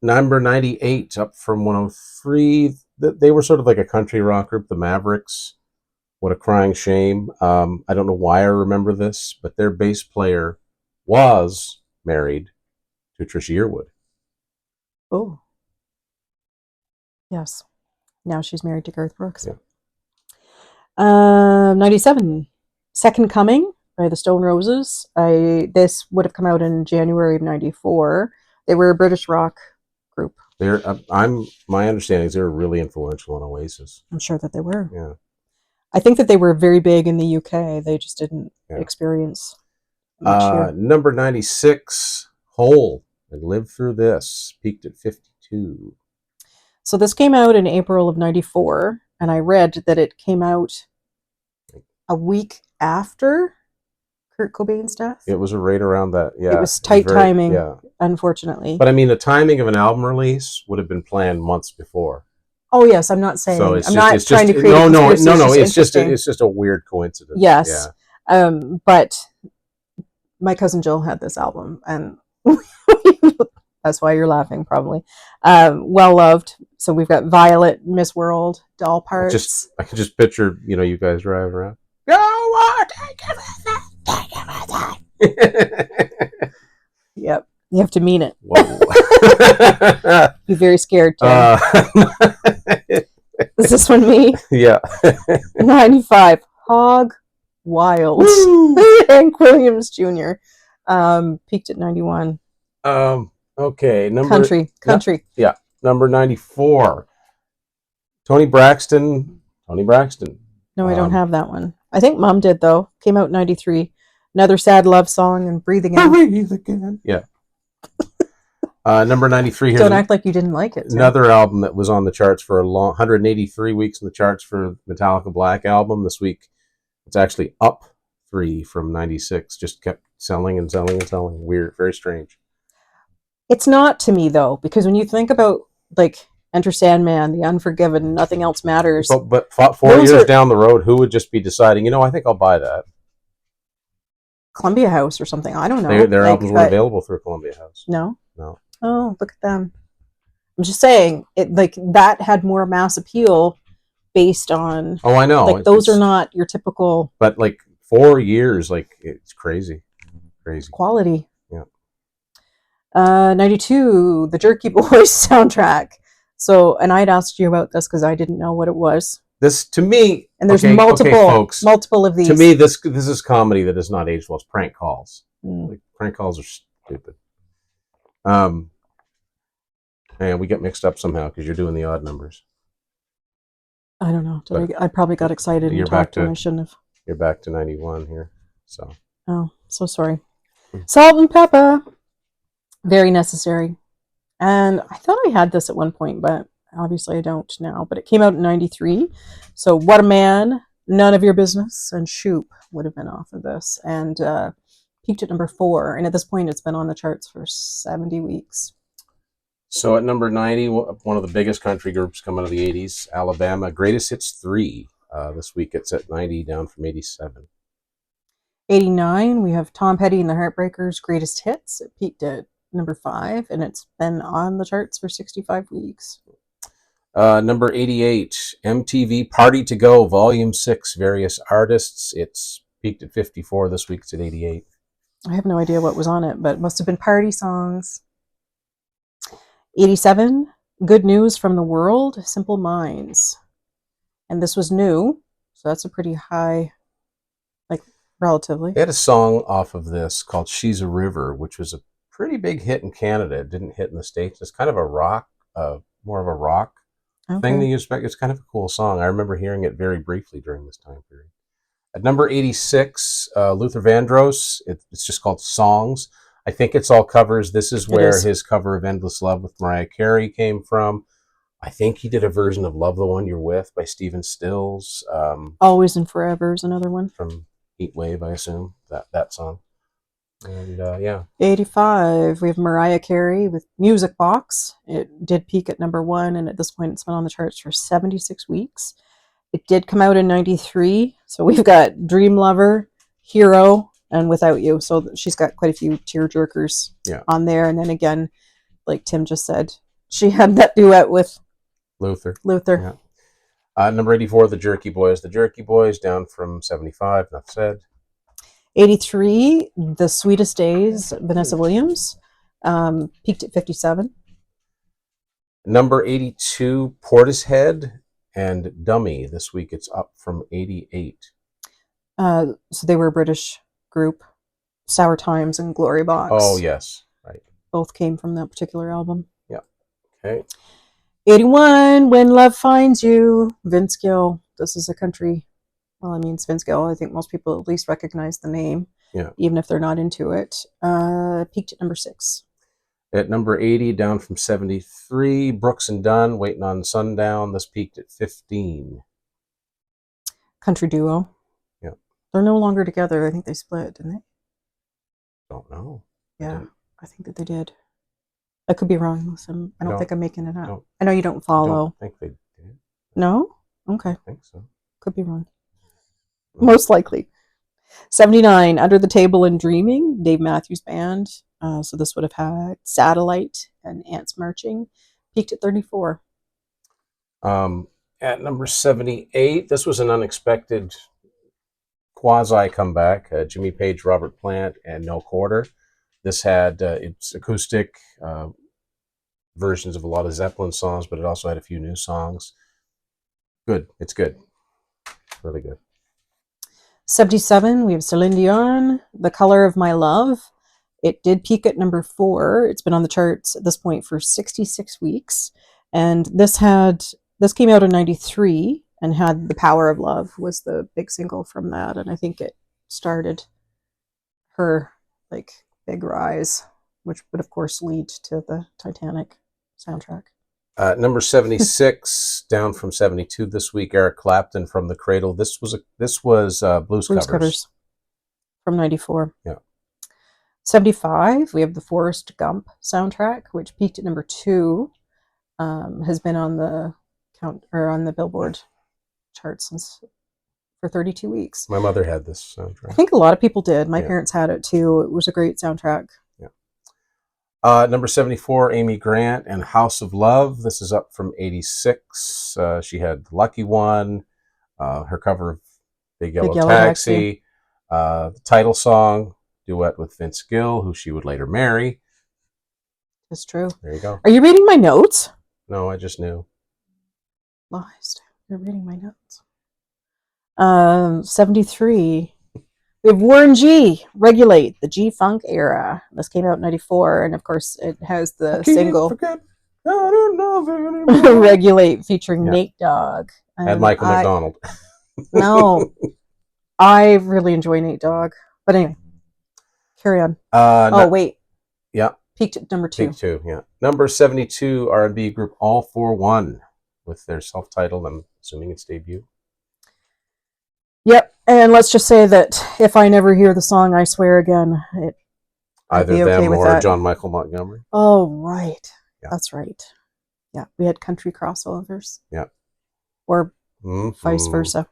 Number 98, up from 103. They were sort of like a country rock group, the Mavericks. What a Crying Shame. I don't know why I remember this, but their bass player was married to Trisha Yearwood. Oh. Yes. Now she's married to Garth Brooks. Yeah. 97, Second Coming by the Stone Roses. This would have come out in January of 94. They were a British rock group. My understanding is they were really influential on Oasis. I'm sure that they were. Yeah. I think that they were very big in the UK. They just didn't experience much here. Number 96, Hole and Live Through This, peaked at 52. So this came out in April of 94, and I read that it came out a week after Kurt Cobain's death. It was right around that, yeah. It was tight timing, unfortunately. But I mean, the timing of an album release would have been planned months before. Oh yes, I'm not saying. So I'm not trying to create. No. It's just a weird coincidence. Yes, but my cousin Jill had this album, and that's why you're laughing, probably. Well loved. So we've got Violet, Miss World, Doll Parts. I can just picture, you guys driving around. Go on, take it. Yep, you have to mean it. Be very scared, Tim. Is this one me? Yeah. 95, Hog Wild. Hank Williams Jr. Peaked at 91. Okay, country. Yeah, number 94. Tony Braxton. No, I don't have that one. I think Mom did, though. Came out in 93. Another sad love song, and Breathe Again. Breathe Again. Yeah. Number 93 here. Don't act like you didn't like it. Another album that was on the charts for 183 weeks in the charts for Metallica Black Album. This week, it's actually up 3 from 96. Just kept selling and selling and selling. Weird, very strange. It's not to me, though, because when you think about, like, Enter Sandman, The Unforgiven, Nothing Else Matters. But 4 years down the road, who would just be deciding, I think I'll buy that? Columbia House or something. I don't know. Their albums were available through Columbia House. No? Oh, look at them. I'm just saying, that had more mass appeal based on... Oh, I know. Like, those are not your typical... But, 4 years, it's crazy. Crazy. Quality. Yeah. 92, the Jerky Boys soundtrack. So, and I'd asked you about this because I didn't know what it was. This, to me, and there's multiple of these. To me, this is comedy that is not aged well. It's prank calls. Prank calls are stupid. And we get mixed up somehow because you're doing the odd numbers. I don't know. I probably got excited and talked when I shouldn't have. You're back to 91 here. So. Oh, so sorry. Salt and Pepper. Very necessary. And I thought I had this at one point, but obviously I don't now. But it came out in 93. So What a Man, None of Your Business, and Shoop would have been off of this. And peaked at number 4. And at this point, it's been on the charts for 70 weeks. So at number 90, one of the biggest country groups coming out of the 80s, Alabama, Greatest Hits 3. This week it's at 90, down from 87. 89, we have Tom Petty and the Heartbreakers' Greatest Hits. It peaked at number 5, and it's been on the charts for 65 weeks. Number 88, MTV Party to Go, Volume 6, Various Artists. It's peaked at 54. This week it's at 88. I have no idea what was on it, but it must have been party songs. 87, Good News from the World, Simple Minds. And this was new, so that's a pretty high, like, relatively. They had a song off of this called She's a River, which was a pretty big hit in Canada. It didn't hit in the States. It's kind of a rock, more of a rock thing that you expect. It's kind of a cool song. I remember hearing it very briefly during this time period. At number 86, Luther Vandross. It's just called Songs. I think it's all covers. This is where his cover of Endless Love with Mariah Carey came from. I think he did a version of Love the One You're With by Stephen Stills. Always and Forever is another one. From Heat Wave, I assume, that song. And yeah. 85, we have Mariah Carey with Music Box. It did peak at number 1, and at this point it's been on the charts for 76 weeks. It did come out in 93, so we've got Dream Lover, Hero, and Without You. So she's got quite a few tearjerkers on there. And then again, like Tim just said, she had that duet with Luther. Yeah. Number 84, The Jerky Boys. The Jerky Boys, down from 75, enough said. 83, The Sweetest Days, Vanessa Williams, peaked at 57. Number 82, Portishead and Dummy. This week it's up from 88. So they were a British group. Sour Times and Glory Box. Oh, yes. Right. Both came from that particular album. Yeah. Okay. 81, When Love Finds You, Vince Gill. This is a country. Well, I mean, it's Vince Gill. I think most people at least recognize the name, even if they're not into it. Peaked at number 6. At number 80, down from 73, Brooks and Dunn, Waiting on Sundown. This peaked at 15. Country duo. Yeah. They're no longer together. I think they split, didn't they? Don't know. Yeah, I think that they did. I could be wrong. Listen, I don't think I'm making it up. I know you don't follow. I think they did. No? Okay. I think so. Could be wrong. Most likely. 79, Under the Table and Dreaming, Dave Matthews Band. So this would have had Satellite and Ants Marching. Peaked at 34. At number 78, this was an unexpected quasi comeback. Jimmy Page, Robert Plant, and No Quarter. This had its acoustic versions of a lot of Zeppelin songs, but it also had a few new songs. Good. It's good. Really good. 77, we have Celine Dion, The Color of My Love. It did peak at number 4. It's been on the charts at this point for 66 weeks. And this came out in 93 and had The Power of Love was the big single from that. And I think it started her big rise, which would of course lead to the Titanic soundtrack. Number 76, down from 72 this week, Eric Clapton, From the Cradle. This was Blues Covers from 94. Yeah. 75, we have the Forrest Gump soundtrack, which peaked at number 2, has been on the Billboard charts for 32 weeks. My mother had this soundtrack. I think a lot of people did. My parents had it too. It was a great soundtrack. Number 74, Amy Grant and House of Love. This is up from 86. She had Lucky One, her cover of Big Yellow Taxi, the title song, duet with Vince Gill, who she would later marry. That's true. There you go. Are you reading my notes? No, I just knew. Lies. You're reading my notes. 73. We have Warren G. Regulate, the G-Funk era. This came out in 94, and of course it has the single Regulate featuring Nate Dogg. And Michael McDonald. No, I really enjoy Nate Dogg. But anyway, carry on. Wait. Yeah. Peaked at number 2. Peaked 2, yeah. Number 72, R&B group All For One with their self-titled, I'm assuming it's debut. Yep, and let's just say that if I never hear the song I Swear Again, either them or John Michael Montgomery. Oh, right. Yeah. That's right. Yeah, we had country crossovers. Yeah. Or vice versa.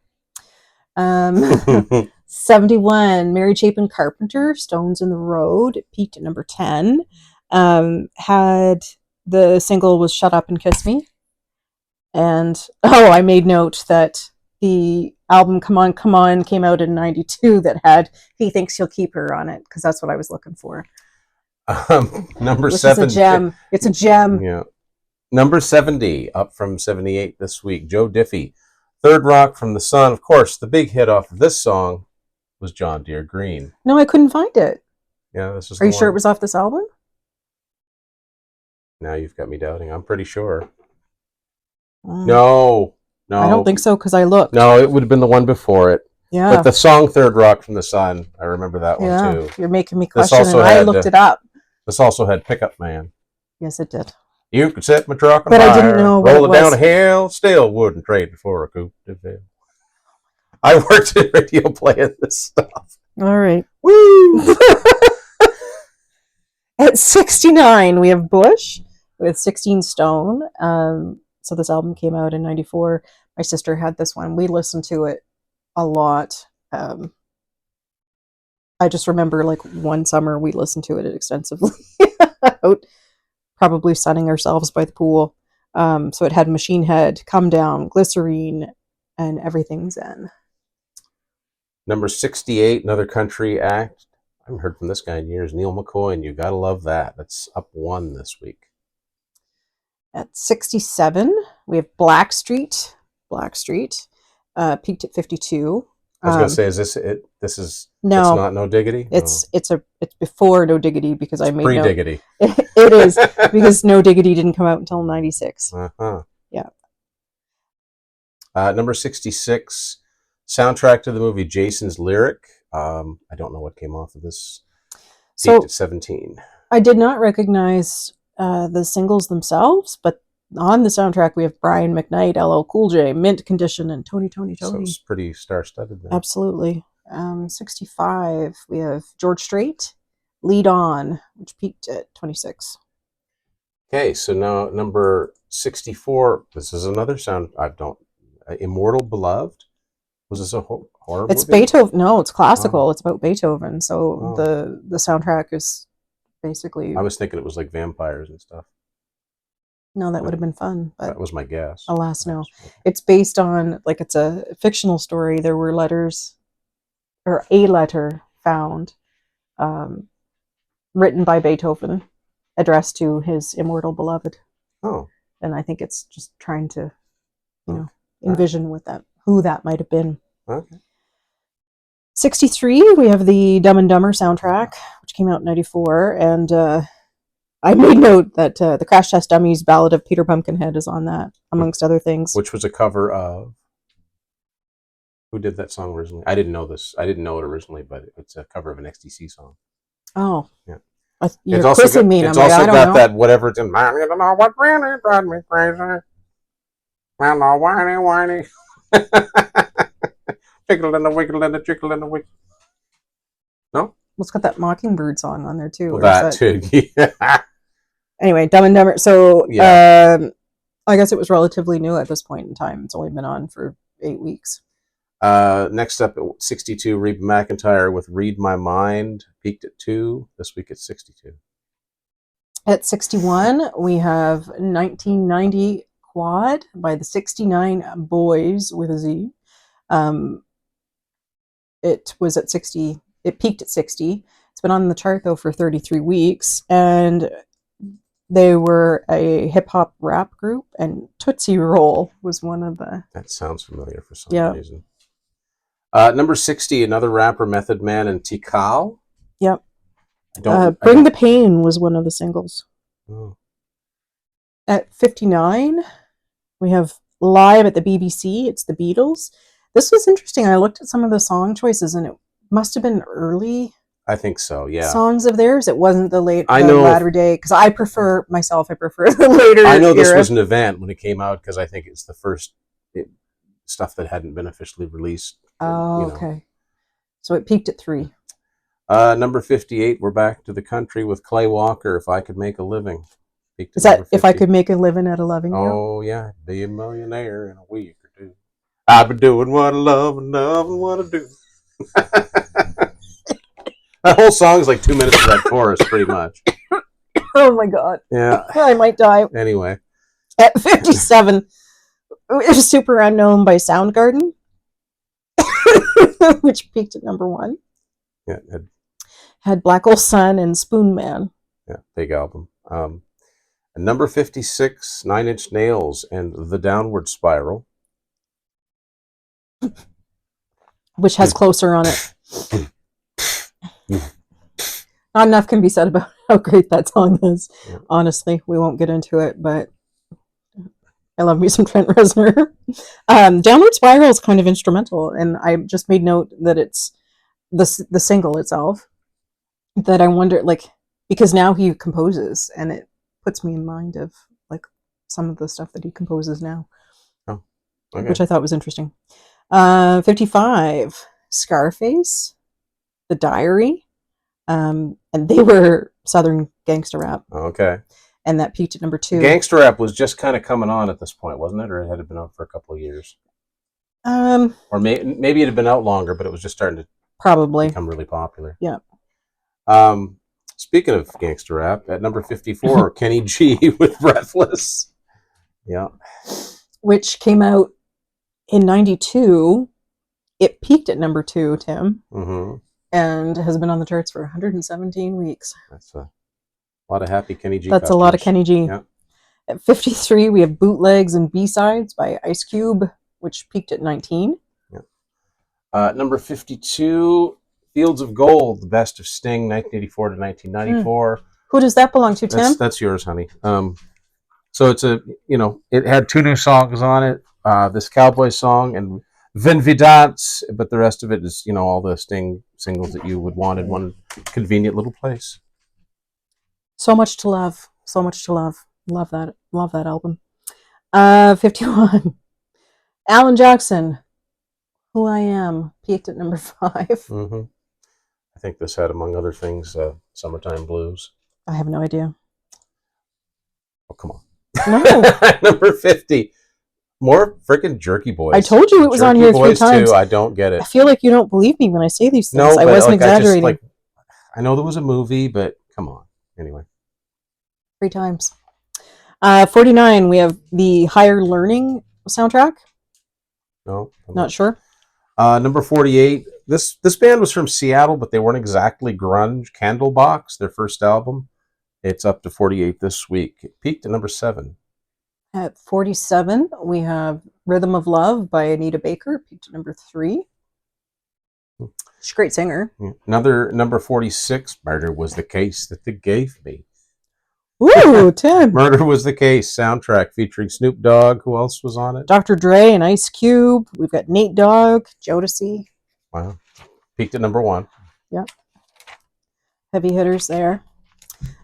Um, 71, Mary Chapin Carpenter, Stones in the Road. It peaked at number 10. Had the single was Shut Up and Kiss Me. And, I made note that the album Come On, Come On came out in 92 that had He Thinks He'll Keep Her on it, because that's what I was looking for. Number Which 7. is a gem. It's a gem. Yeah. Number 70, up from 78 this week. Joe Diffie. Third Rock from the Sun. Of course, the big hit off of this song was John Deere Green. No, I couldn't find it. Yeah, this is. Are you sure it was off this album? Now you've got me doubting. I'm pretty sure. No. I don't think so, because I looked. No, it would have been the one before it. Yeah. But the song Third Rock from the Sun, I remember that one too. You're making me question, and I looked it up. This also had Pickup Man. Yes, it did. You could set my truck on fire, I didn't know roll it down a hill, still wouldn't trade it for a coupe de ville. I worked in radio playing this stuff. All right. Woo! At 69, we have Bush with 16 Stone. So this album came out in 94. My sister had this one. We listened to it a lot. I just remember like one summer we listened to it extensively. Out, probably sunning ourselves by the pool. So it had Machine Head, Come Down, Glycerine, and Everything's Zen. Number 68, another country act. I haven't heard from this guy in years. Neil McCoy, and You Gotta Love That. That's up 1 this week. At 67, we have Blackstreet. Peaked at 52. I was going to say, is this it? This is no, it's not No Diggity. It's before No Diggity, because I made pre-Diggity. It is, because No Diggity didn't come out until 96. Yeah. Number 66, soundtrack to the movie Jason's Lyric. I don't know what came off of this. Peaked at 17. I did not recognize the singles themselves, but on the soundtrack we have Brian McKnight, LL Cool J, Mint Condition, and Tony. So it's pretty star-studded then. Absolutely. 65, we have George Strait, Lead On, which peaked at 26. Okay, so now number 64. This is another sound Immortal Beloved. Was this a horror It's movie? Beethoven. No, it's classical. Oh. It's about Beethoven. So the soundtrack is basically. I was thinking it was like vampires and stuff. No, that would have been fun. But that was my guess. Alas, no. It's based on, like, it's a fictional story. There were letters, or a letter found, written by Beethoven, addressed to his immortal beloved. Oh. And I think it's just trying to, envision who that might have been. Okay. 63, we have the Dumb and Dumber soundtrack, which came out in 94, and I made note that the Crash Test Dummies Ballad of Peter Pumpkinhead is on that, amongst other things. Which was a cover of... Who did that song originally? I didn't know this. I didn't know it originally, but it's a cover of an XTC song. Oh. Yeah. You're quizzing me. It's also got that whatever it's in. I don't know what really drives me crazy. Well, no, whiny. Tickle and a wiggle and a jickle and a wiggle. No? Well, it's got that Mockingbird song on there too. Well, that too, yeah. Anyway, Dumb and Dumber. So, yeah. I guess it was relatively new at this point in time. It's only been on for 8 weeks. Next up at 62, Reba McEntire with Read My Mind. Peaked at 2. This week at 62. At 61, we have 1990 Quad by the 69 Boys with a Z. It was at 60. It peaked at 60. It's been on the chart, though, for 33 weeks. And they were a hip-hop rap group, and Tootsie Roll was one of the... That sounds familiar for some reason. Number 60, another rapper, Method Man, and Tikal. Yep. Bring the Pain was one of the singles. Oh. At 59, we have Live at the BBC. It's the Beatles. This was interesting. I looked at some of the song choices, and it must have been early. I think so, yeah. Songs of theirs. It wasn't the latter day, because I prefer the later. I know this was an event when it came out, because I think it's the first stuff that hadn't been officially released. Oh, okay. So it peaked at 3. Number 58, we're back to the country with Clay Walker, If I Could Make a Living. Is that If I Could Make a Living at 11? Oh, yeah. Be a millionaire in a week or two. I've been doing what I love and what I do. That whole song is like 2 minutes of that chorus, pretty much. Oh my God. Yeah. I might die. Anyway. At 57, it was Super Unknown by Soundgarden, which peaked at number 1. Yeah. Had Black Hole Sun and Spoon Man. Yeah, big album. And number 56, 9 Inch Nails and The Downward Spiral. Which has Closer on it. Not enough can be said about how great that song is. Yeah. Honestly, we won't get into it, but I love me some Trent Reznor. Downward Spiral is kind of instrumental, and I just made note that it's the single itself. That I wonder, like, because now he composes, and it puts me in mind of like some of the stuff that he composes now. Oh, okay. Which I thought was interesting. 55, Scarface, The Diary, and they were Southern gangster rap. Okay. And that peaked at number 2. Gangster rap was just kind of coming on at this point, wasn't it? Or it had been out for a couple of years? Or maybe it had been out longer, but it was just starting to probably become really popular. Yeah. Speaking of gangster rap, at number 54, Kenny G with Breathless. Yeah. Which came out in 92. It peaked at number 2, Tim. Mm-hmm. And has been on the charts for 117 weeks. That's a lot of happy Kenny G. That's customers. A lot of Kenny G. Yeah. At 53, we have Bootlegs and B-Sides by Ice Cube, which peaked at 19. Yeah. Number 52, Fields of Gold, the best of Sting, 1984 to 1994. Who does that belong to, Tim? That's yours, honey. So it's it had 2 new songs on it. This cowboy song and Vin Vidance, but the rest of it is, all the Sting singles that you would want in one convenient little place. So much to love. So much to love. Love that album. 51. Alan Jackson, Who I Am, peaked at number 5. Mm-hmm. I think this had, among other things, Summertime Blues. I have no idea. Oh, come on. No. Number 50. More freaking Jerky Boys. I told you it was on here 3 times. Too. I don't get it. I feel like you don't believe me when I say these things. No, I wasn't exaggerating. I know there was a movie, but come on. Anyway. 3 times. 49, we have the Higher Learning soundtrack. No. Not sure. Number 48. This band was from Seattle, but they weren't exactly grunge. Candlebox, their first album. It's up to 48 this week. It peaked at number 7. At 47, we have Rhythm of Love by Anita Baker, peaked at number 3. She's a great singer. Another number 46, Murder Was the Case That They Gave Me. Ooh, Tim. Murder Was the Case soundtrack featuring Snoop Dogg. Who else was on it? Dr. Dre and Ice Cube. We've got Nate Dogg, Jodeci. Wow. Peaked at number 1. Yep. Heavy hitters there.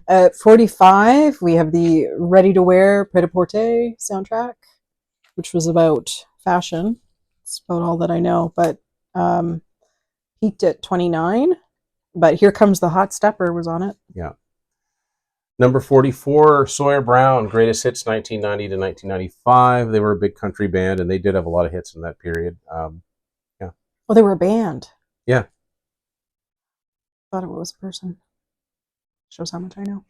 At 45, we have the Ready to Wear Pret-a-Porter soundtrack, which was about fashion. It's about all that I know, but peaked at 29. But Here Comes the Hot Stepper was on it. Yeah. Number 44, Sawyer Brown, Greatest Hits 1990 to 1995. They were a big country band, and they did have a lot of hits in that period. Yeah. Well, they were a band. Yeah. Thought it was a person. Shows how much I know.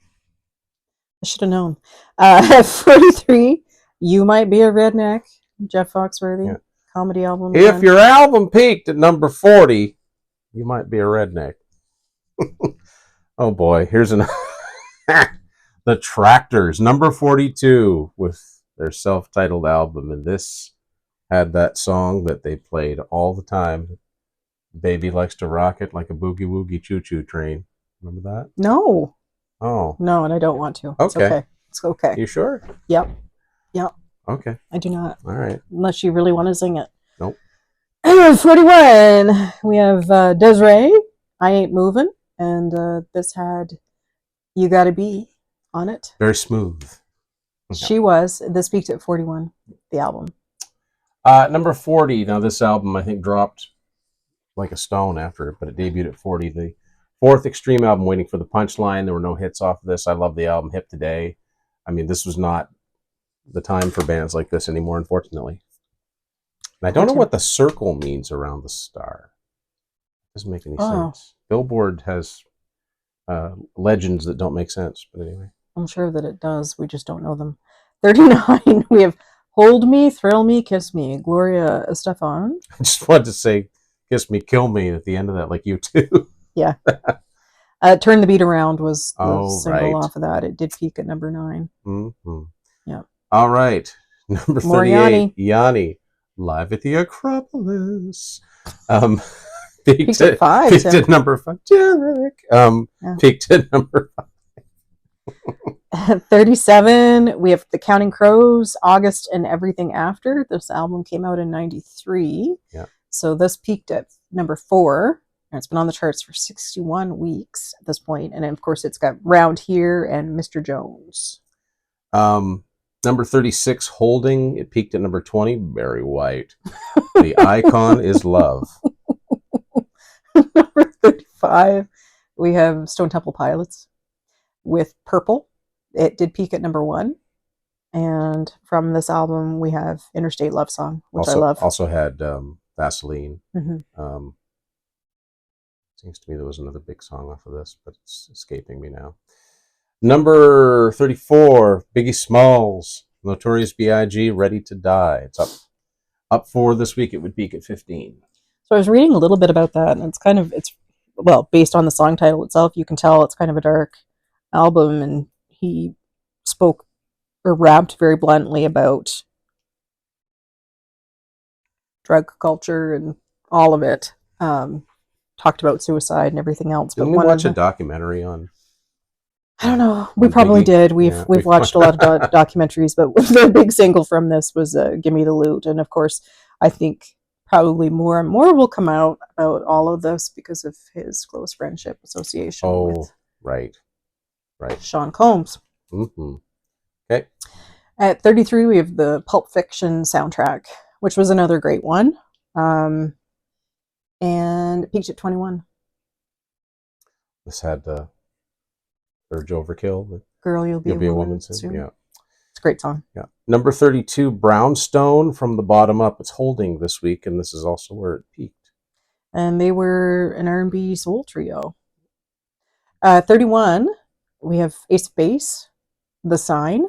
I should have known. 43, You Might Be a Redneck, Jeff Foxworthy, yeah. Comedy album. If your album peaked at number 40, you might be a redneck. Oh boy, here's an The Tractors, number 42, with their self-titled album, and this had that song that they played all the time. Baby likes to rock it like a boogie woogie choo-choo train. Remember that? No. Oh. No, and I don't want to. Okay. It's okay. It's okay. You sure? Yep. Yep. Okay. I do not. All right. Unless you really want to sing it. Nope. 41, we have Desiree, I Ain't Moving, and this had You Gotta Be on it. Very smooth. Okay. She was. This peaked at 41, the album. Number 40, now this album I think dropped like a stone after it, but it debuted at 40. The 4th Extreme album, Waiting for the Punchline. There were no hits off of this. I love the album Hip Today. I mean, this was not the time for bands like this anymore, unfortunately. And I don't know what the circle means around the star. Doesn't make any sense. Billboard has legends that don't make sense, but anyway. I'm sure that it does. We just don't know them. 39, we have Hold Me, Thrill Me, Kiss Me, Gloria Estefan. I just wanted to say Kiss Me, Kill Me at the end of that, like you too. Yeah. Turn the Beat Around was the single right. off of that. It did peak at number 9. Mm-hmm. Yeah. All right. Number 38, Yanni, Live at the Acropolis. Peaked at 5. Peaked at number 5. Derek. Peaked at number 5. 37, we have The Counting Crows, August and Everything After. This album came out in 93. Yeah. So this peaked at number 4. And it's been on the charts for 61 weeks at this point. And of course, it's got Round Here and Mr. Jones. Number 36, Holding. It peaked at number 20. Barry White. The Icon is Love. Number 35, we have Stone Temple Pilots with Purple. It did peak at number 1. And from this album, we have Interstate Love Song, which I love. Also had Vaseline. Mm-hmm. Seems to me there was another big song off of this, but it's escaping me now. Number 34, Biggie Smalls, Notorious B.I.G., Ready to Die. It's up 4 this week. It would peak at 15. So I was reading a little bit about that, and it's based on the song title itself, you can tell it's kind of a dark album, and he spoke or rapped very bluntly about drug culture and all of it. Talked about suicide and everything else. Didn't we watch a documentary on? I don't know. We probably Biggie did. We've watched a lot of documentaries, but the big single from this was "Give Me the Loot," and of course, I think probably more and more will come out about all of this because of his close friendship association with right, Sean Combs. Mm-hmm. Okay. At 33, we have the Pulp Fiction soundtrack, which was another great one. And it peaked at 21. This had Urge Overkill. Girl, You'll Be a Woman Soon. Yeah. It's a great song. Yeah. Number 32, Brownstone, From the Bottom Up. It's holding this week, and this is also where it peaked. And they were an R&B soul trio. 31, we have Ace of Base, The Sign,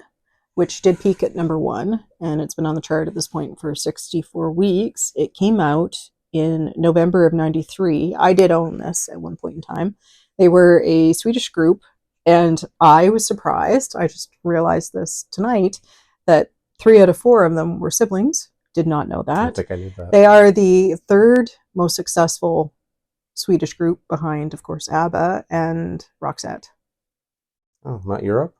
which did peak at number 1, and it's been on the chart at this point for 64 weeks. It came out in November of 93. I did own this at one point in time. They were a Swedish group, and I was surprised. I just realized this tonight that 3 out of 4 of them were siblings. Did not know that. I think I knew that. They are the 3rd most successful Swedish group behind, of course, ABBA and Roxette. Oh, not Europe?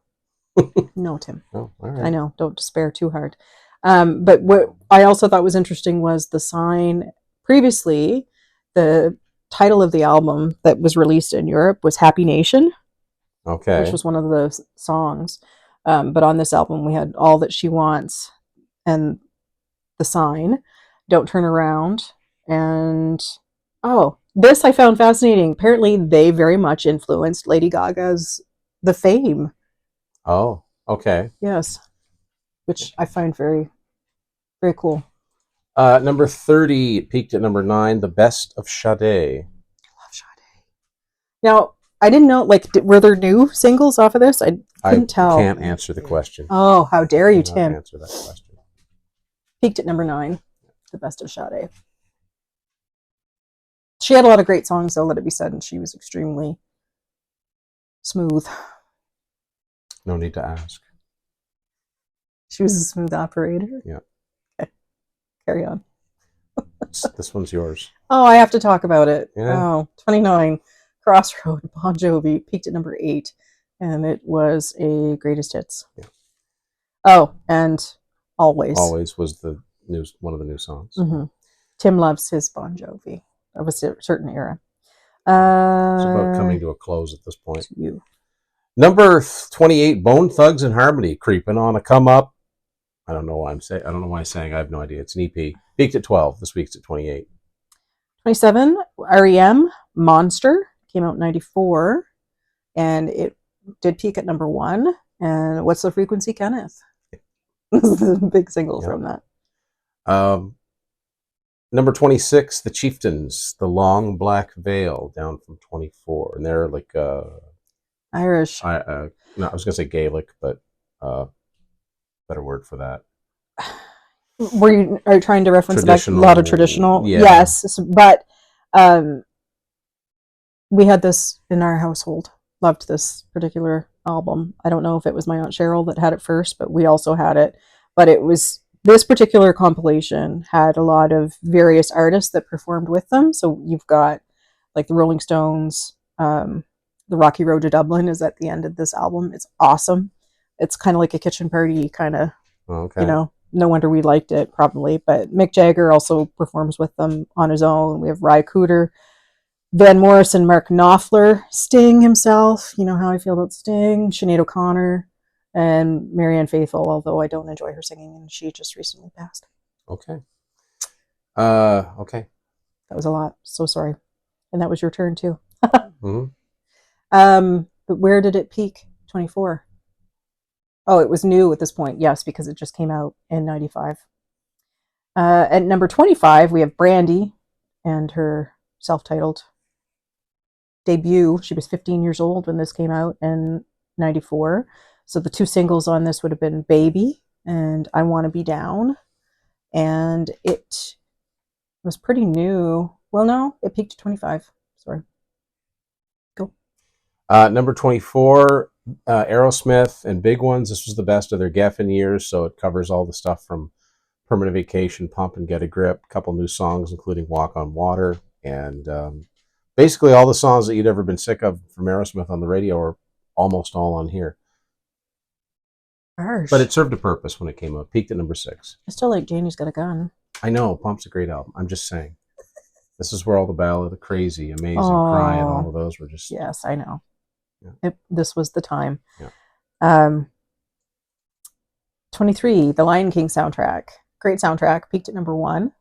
No, Tim. Oh, all right. I know. Don't despair too hard. But what I also thought was interesting was The Sign. Previously, the title of the album that was released in Europe was Happy Nation. Okay. Which was one of the songs. But on this album, we had All That She Wants and The Sign, Don't Turn Around. And, this I found fascinating. Apparently, they very much influenced Lady Gaga's The Fame. Oh, okay. Yes. Which I find very, very cool. Number 30, it peaked at number 9, The Best of Sade. I love Sade. Now, I didn't know, were there new singles off of this? I couldn't tell. I can't answer the question. Oh, how dare you, Tim. Answer that question. Peaked at number 9, The Best of Sade. She had a lot of great songs, though, let it be said, and she was extremely smooth. No need to ask. She was a smooth operator? Yeah. Okay. Carry on. This one's yours. Oh, I have to talk about it. Yeah. Oh, 29, Crossroad, Bon Jovi, peaked at number 8, and it was a greatest hits. Yeah. Oh, and Always. Always was one of the new songs. Mm-hmm. Tim loves his Bon Jovi of a certain era. It's about coming to a close at this point. You. Number 28, Bone Thugs and Harmony, Creeping on a Come Up. I don't know why I'm saying. I don't know why I'm saying. I have no idea. It's an EP. Peaked at 12. This week's at 28. 27, REM, Monster, came out in 94, and it did peak at number 1. And What's the Frequency, Kenneth? This is a big single from that. Number 26, The Chieftains, The Long Black Veil, down from 24. And they're like, Irish. no, I was going to say Gaelic, but better word for that. Are you trying to reference a lot of traditional? Yeah. Yes, but we had this in our household. Loved this particular album. I don't know if it was my Aunt Cheryl that had it first, but we also had it. But it was this particular compilation had a lot of various artists that performed with them. So you've got like the Rolling Stones, the Rocky Road to Dublin is at the end of this album. It's awesome. It's kind of like a kitchen party kind of, Okay. no wonder we liked it probably. But Mick Jagger also performs with them on his own. We have Ry Cooder, Van Morrison, Mark Knopfler, Sting himself. You know how I feel about Sting. Sinead O'Connor, and Marianne Faithfull, although I don't enjoy her singing, and she just recently passed. Okay. Okay. That was a lot. So sorry. And that was your turn too. Mm-hmm. But where did it peak? 24. Oh, it was new at this point. Yes, because it just came out in 95. At number 25, we have Brandy and her self-titled debut. She was 15 years old when this came out in 94. So the two singles on this would have been Baby and I Want to Be Down. And it was pretty new. Well, no, it peaked to 25. Sorry. Go. Number 24, Aerosmith and Big Ones. This was the best of their Geffen years, so it covers all the stuff from Permanent Vacation, Pump and Get a Grip, a couple new songs, including Walk on Water, and basically all the songs that you'd ever been sick of from Aerosmith on the radio are almost all on here. Harsh. But it served a purpose when it came out. Peaked at number 6. I still like Janie's Got a Gun. I know, Pump's a great album. I'm just saying. This is where all the Ballad, the Crazy, Amazing, Crying, all of those were just... Yes, I know. Yeah. This was the time. Yeah. 23, the Lion King soundtrack. Great soundtrack. Peaked at number 1.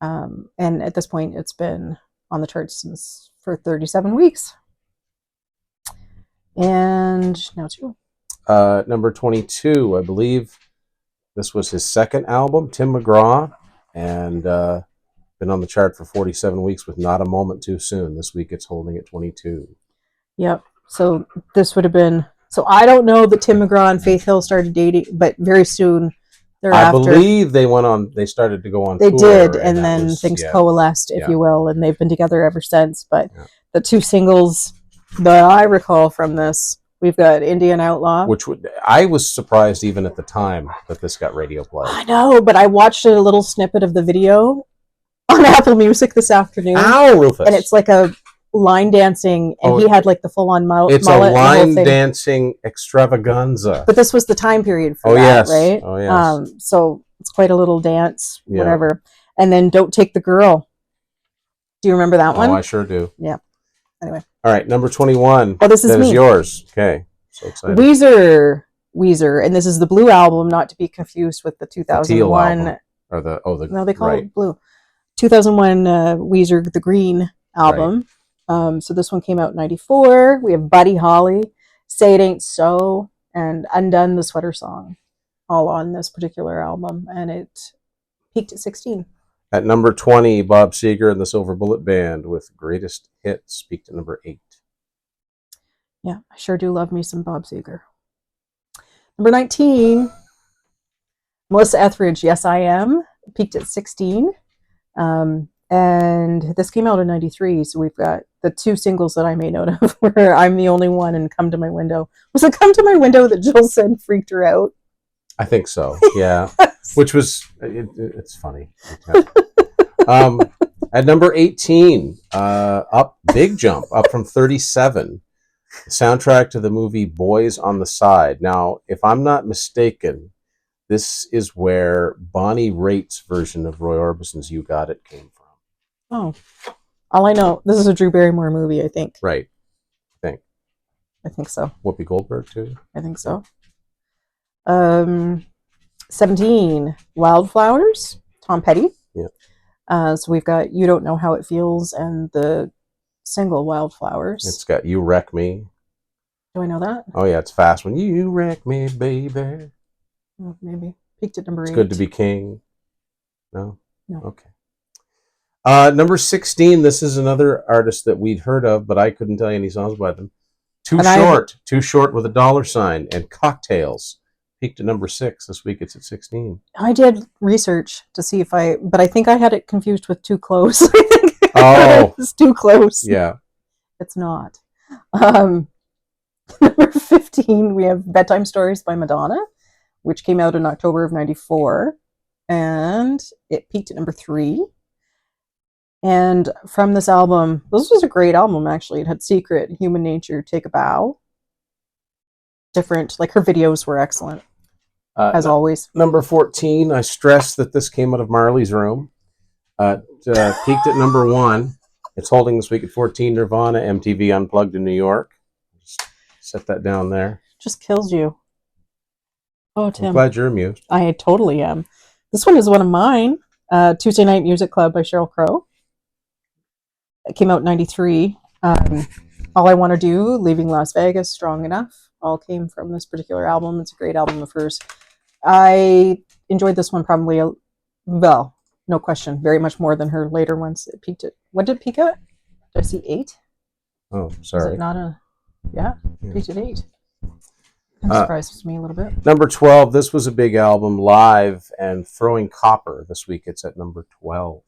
And at this point, it's been on the charts for 37 weeks. And now it's you. Number 22, I believe this was his second album, Tim McGraw, and been on the chart for 47 weeks with Not a Moment Too Soon. This week it's holding at 22. Yep. So this would have been... So I don't know that Tim McGraw and Faith Hill started dating, but very soon thereafter... I believe they started to go on tour. They did, and then things coalesced, if you will, and they've been together ever since. But the two singles that I recall from this, we've got Indian Outlaw. I was surprised even at the time that this got radio play. I know, but I watched a little snippet of the video on Apple Music this afternoon. Ow, Rufus. And it's like a line dancing, and he had like the full-on mullet. It's a line dancing extravaganza. But this was the time period for that, right? Oh, yes. So it's quite a little dance, whatever. And then Don't Take the Girl. Do you remember that one? Oh, I sure do. Yeah. Anyway. All right, number 21. Oh, this is me. That is yours. Okay. So excited. Weezer, and this is the Blue album, not to be confused with the 2001. No, they call it Blue. 2001 Weezer, the Green album. Right. So this one came out in 94. We have Buddy Holly, Say It Ain't So, and Undone, the Sweater Song, all on this particular album, and it peaked at 16. At number 20, Bob Seger and the Silver Bullet Band with Greatest Hits, peaked at number 8. Yeah, I sure do love me some Bob Seger. Number 19, Melissa Etheridge, Yes I Am, peaked at 16. And this came out in 93, so we've got the two singles that I made note of were I'm the Only One and Come to My Window. Was it Come to My Window that Jill said freaked her out? I think so, yeah. Which was, it's funny. At number 18, big jump, up from 37. The soundtrack to the movie Boys on the Side. Now, if I'm not mistaken, this is where Bonnie Raitt's version of Roy Orbison's You Got It came from. Oh, all I know, this is a Drew Barrymore movie, I think. Right. I think so. Whoopi Goldberg, too? I think so. 17, Wildflowers, Tom Petty. Yeah. So we've got You Don't Know How It Feels and the single Wildflowers. It's got You Wreck Me. Do I know that? Oh, yeah, it's fast one. You wreck me, baby. Oh, maybe. Peaked at number 8. It's Good to Be King. No? No. Okay. Number 16, this is another artist that we'd heard of, but I couldn't tell you any songs by them. Too Short with a dollar sign, and Cocktails peaked at number 6. This week it's at 16. I did research to see but I think I had it confused with Too Close. I think it's Too Close. Yeah. It's not. Number 15, we have Bedtime Stories by Madonna, which came out in October of 94, and it peaked at number 3. And from this album, this was a great album, actually. It had Secret, Human Nature, Take a Bow. Different, like her videos were excellent, as always. Number 14, I stress that this came out of Marley's room. Peaked at number 1. It's holding this week at 14, Nirvana, MTV Unplugged in New York. Just set that down there. Just kills you. Oh, Tim. I'm glad you're amused. I totally am. This one is one of mine. Tuesday Night Music Club by Sheryl Crow. It came out in 93. All I Want to Do, Leaving Las Vegas, Strong Enough, all came from this particular album. It's a great album of hers. I enjoyed this one probably, well, no question, very much more than her later ones. It peaked at, what did it peak at? Did I see 8? Oh, sorry. Is it not a, yeah. Peaked at 8. That surprises me a little bit. Number 12, this was a big album, Live and Throwing Copper. This week it's at number 12.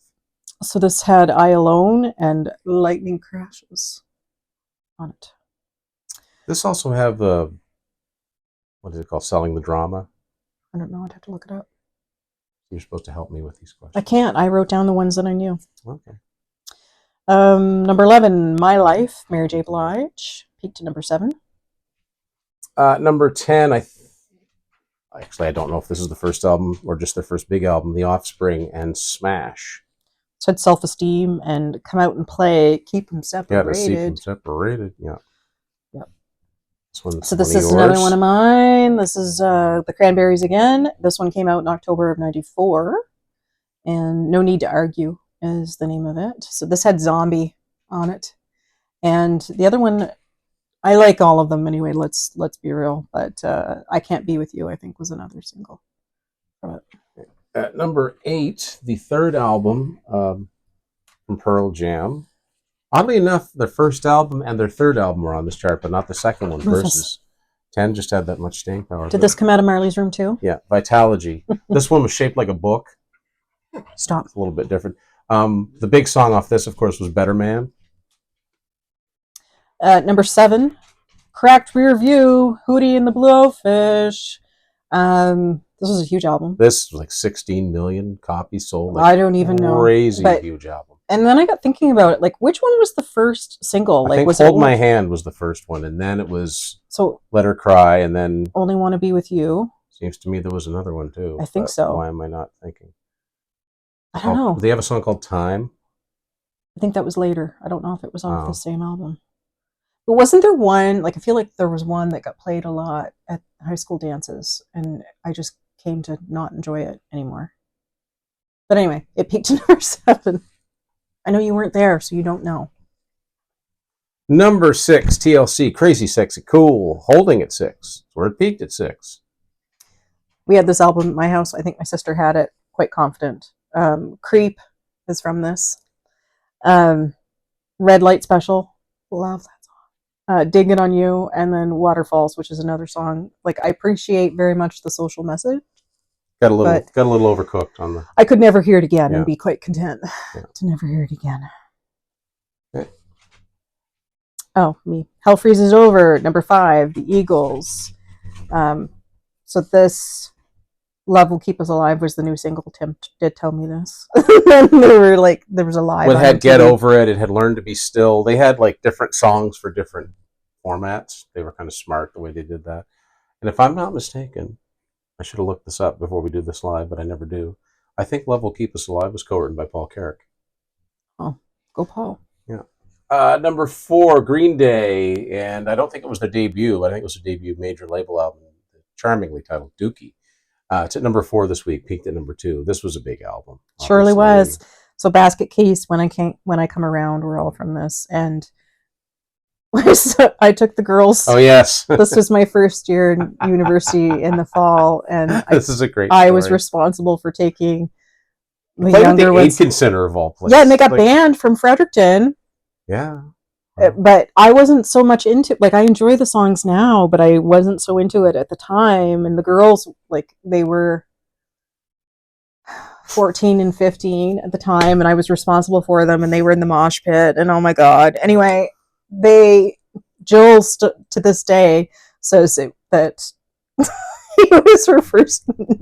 So this had I Alone and Lightning Crashes on it. This also have, what is it called, Selling the Drama? I don't know, I'd have to look it up. You're supposed to help me with these questions. I can't, I wrote down the ones that I knew. Okay. Number 11, My Life, Mary J. Blige, peaked to number 7. Number 10, actually I don't know if this is the first album or just their first big album, The Offspring and Smash. Said Self-Esteem and Come Out and Play, Keep Them Separated. Yeah, to keep them separated, yeah. Yep. So this is another one of mine. This is The Cranberries again. This one came out in October of 94. And No Need to Argue is the name of it. So this had Zombie on it. And the other one, I like all of them anyway, let's be real. But I Can't Be With You, I think, was another single from it. At number 8, the third album from Pearl Jam. Oddly enough, their first album and their third album were on this chart, but not the second one. Versus 10 just had that much staying power. Did this come out of Marley's room too? Yeah, Vitalogy. This one was shaped like a book. Stop. It's a little bit different. The big song off this, of course, was Better Man. Number 7, Cracked Rear View, Hootie and the Blowfish. This was a huge album. This was like 16 million copies sold. Like I don't even know. Crazy huge album. And then I got thinking about it. Like, which one was the first single? I think was Hold My Hand was the first one, and then it was So Let Her Cry, and then Only Want to Be With You. Seems to me there was another one too. I think so. Why am I not thinking? I don't know. They have a song called Time. I think that was later. I don't know if it was off the same album. But wasn't there one, like I feel like there was one that got played a lot at high school dances, and I just came to not enjoy it anymore. But anyway, it peaked to number 7. I know you weren't there, so you don't know. Number 6, TLC, Crazy Sexy Cool, holding at 6. Where it peaked at 6. We had this album at my house. I think my sister had it, quite confident. Creep is from this. Red Light Special, love that song. Digging on You, and then Waterfalls, which is another song. Like, I appreciate very much the social message. Got a little overcooked on the. I could never hear it again and be quite content to never hear it again. Okay. Oh, me. Hell Freezes Over, number 5, The Eagles. So this Love Will Keep Us Alive was the new single. Tim did tell me this. And there was a live. Well, it had Get Over It. It had Learn to Be Still. They had like different songs for different formats. They were kind of smart the way they did that. And if I'm not mistaken, I should have looked this up before we do this live, but I never do. I think Love Will Keep Us Alive was co-written by Paul Carrick. Oh, go Paul. Yeah. Number 4, Green Day. And I don't think it was their debut, but I think it was their debut major label album, charmingly titled Dookie. It's at number 4 this week, peaked at number 2. This was a big album. Obviously. Surely was. So Basket Case, When I Come Around, we're all from this. And I took the girls. Oh, yes. This was my first year in university in the fall. And this is a great story. I was responsible for taking The Played with younger the ones. Aitken Center of all places. Yeah, and they got banned from Fredericton. Yeah. But I wasn't so much into, like, I enjoy the songs now, but I wasn't so into it at the time. And the girls, like, they were 14 and 15 at the time, and I was responsible for them, and they were in the mosh pit, and oh my god. Anyway, Jill to this day says that he was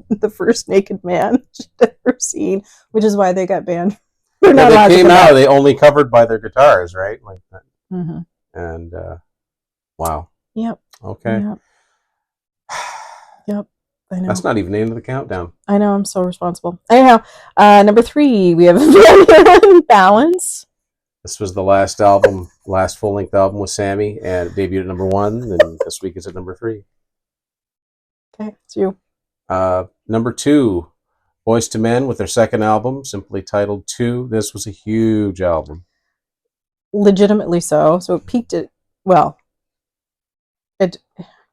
the first naked man she'd ever seen, which is why they got banned. They're not allowed they to came come out. back. They only covered by their guitars, right? Like that. Mm-hmm. And wow. Yep. Okay. Yep. I know. That's not even the end of the countdown. I know. I'm so responsible. Anyhow, number 3, we have Balance. This was the last full-length album with Sammy, and it debuted at number 1. And this week it's at number 3. Okay, it's you. Number 2, Boyz II Men with their second album, simply titled 2. This was a huge album. Legitimately so. So it peaked at, well, it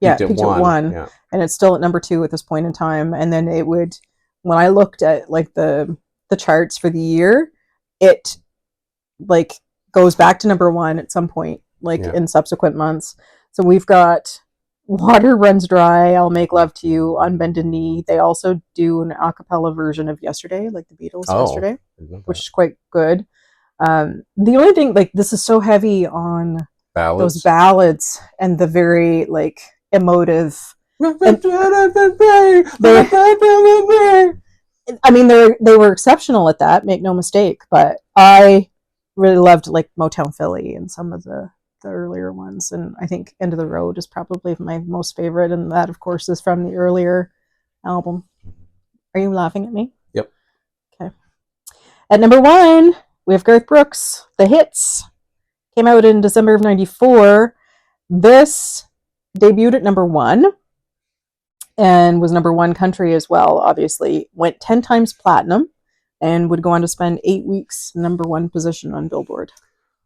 peaked at 1, yeah. And it's still at number 2 at this point in time. And then it would, when I looked at like the charts for the year, it like goes back to number 1 at some point, like in subsequent months. So we've got Water Runs Dry, I'll Make Love to You, On Bended Knee. They also do an a cappella version of Yesterday, like the Beatles Yesterday, which is quite good. The only thing, like, this is so heavy on those ballads and the very like emotive. I mean, they were exceptional at that, make no mistake. But I really loved like Motown Philly and some of the earlier ones, and I think End of the Road is probably my most favorite, and that, of course, is from the earlier album. Are you laughing at me? Yep. Okay. At number 1, we have Garth Brooks, The Hits. Came out in December of 94. This debuted at number 1 and was number 1 country as well, obviously. Went 10 times platinum and would go on to spend 8 weeks number 1 position on Billboard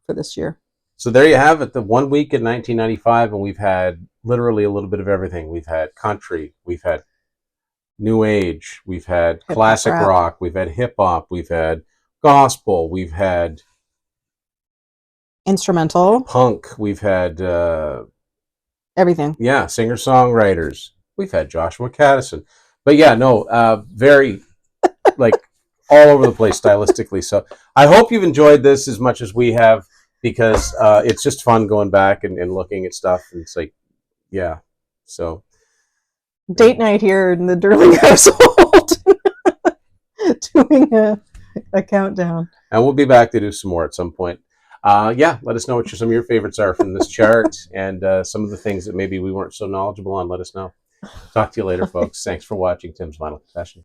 for this year. So there you have it, the 1 week in 1995, and we've had literally a little bit of everything. We've had country, we've had new age, we've had hip-hop, classic rock, we've had hip-hop, we've had gospel, we've had instrumental, punk, we've had everything. Yeah, singer-songwriters. We've had Joshua Caddison. But yeah, no, very like all over the place stylistically. So I hope you've enjoyed this as much as we have, because it's just fun going back and looking at stuff. And it's like, yeah. So date night here in the Durling household doing a countdown. And we'll be back to do some more at some point. Let us know what some of your favorites are from this chart, and some of the things that maybe we weren't so knowledgeable on. Let us know. Talk to you later, folks. Thanks for watching Tim's Vinyl Confession.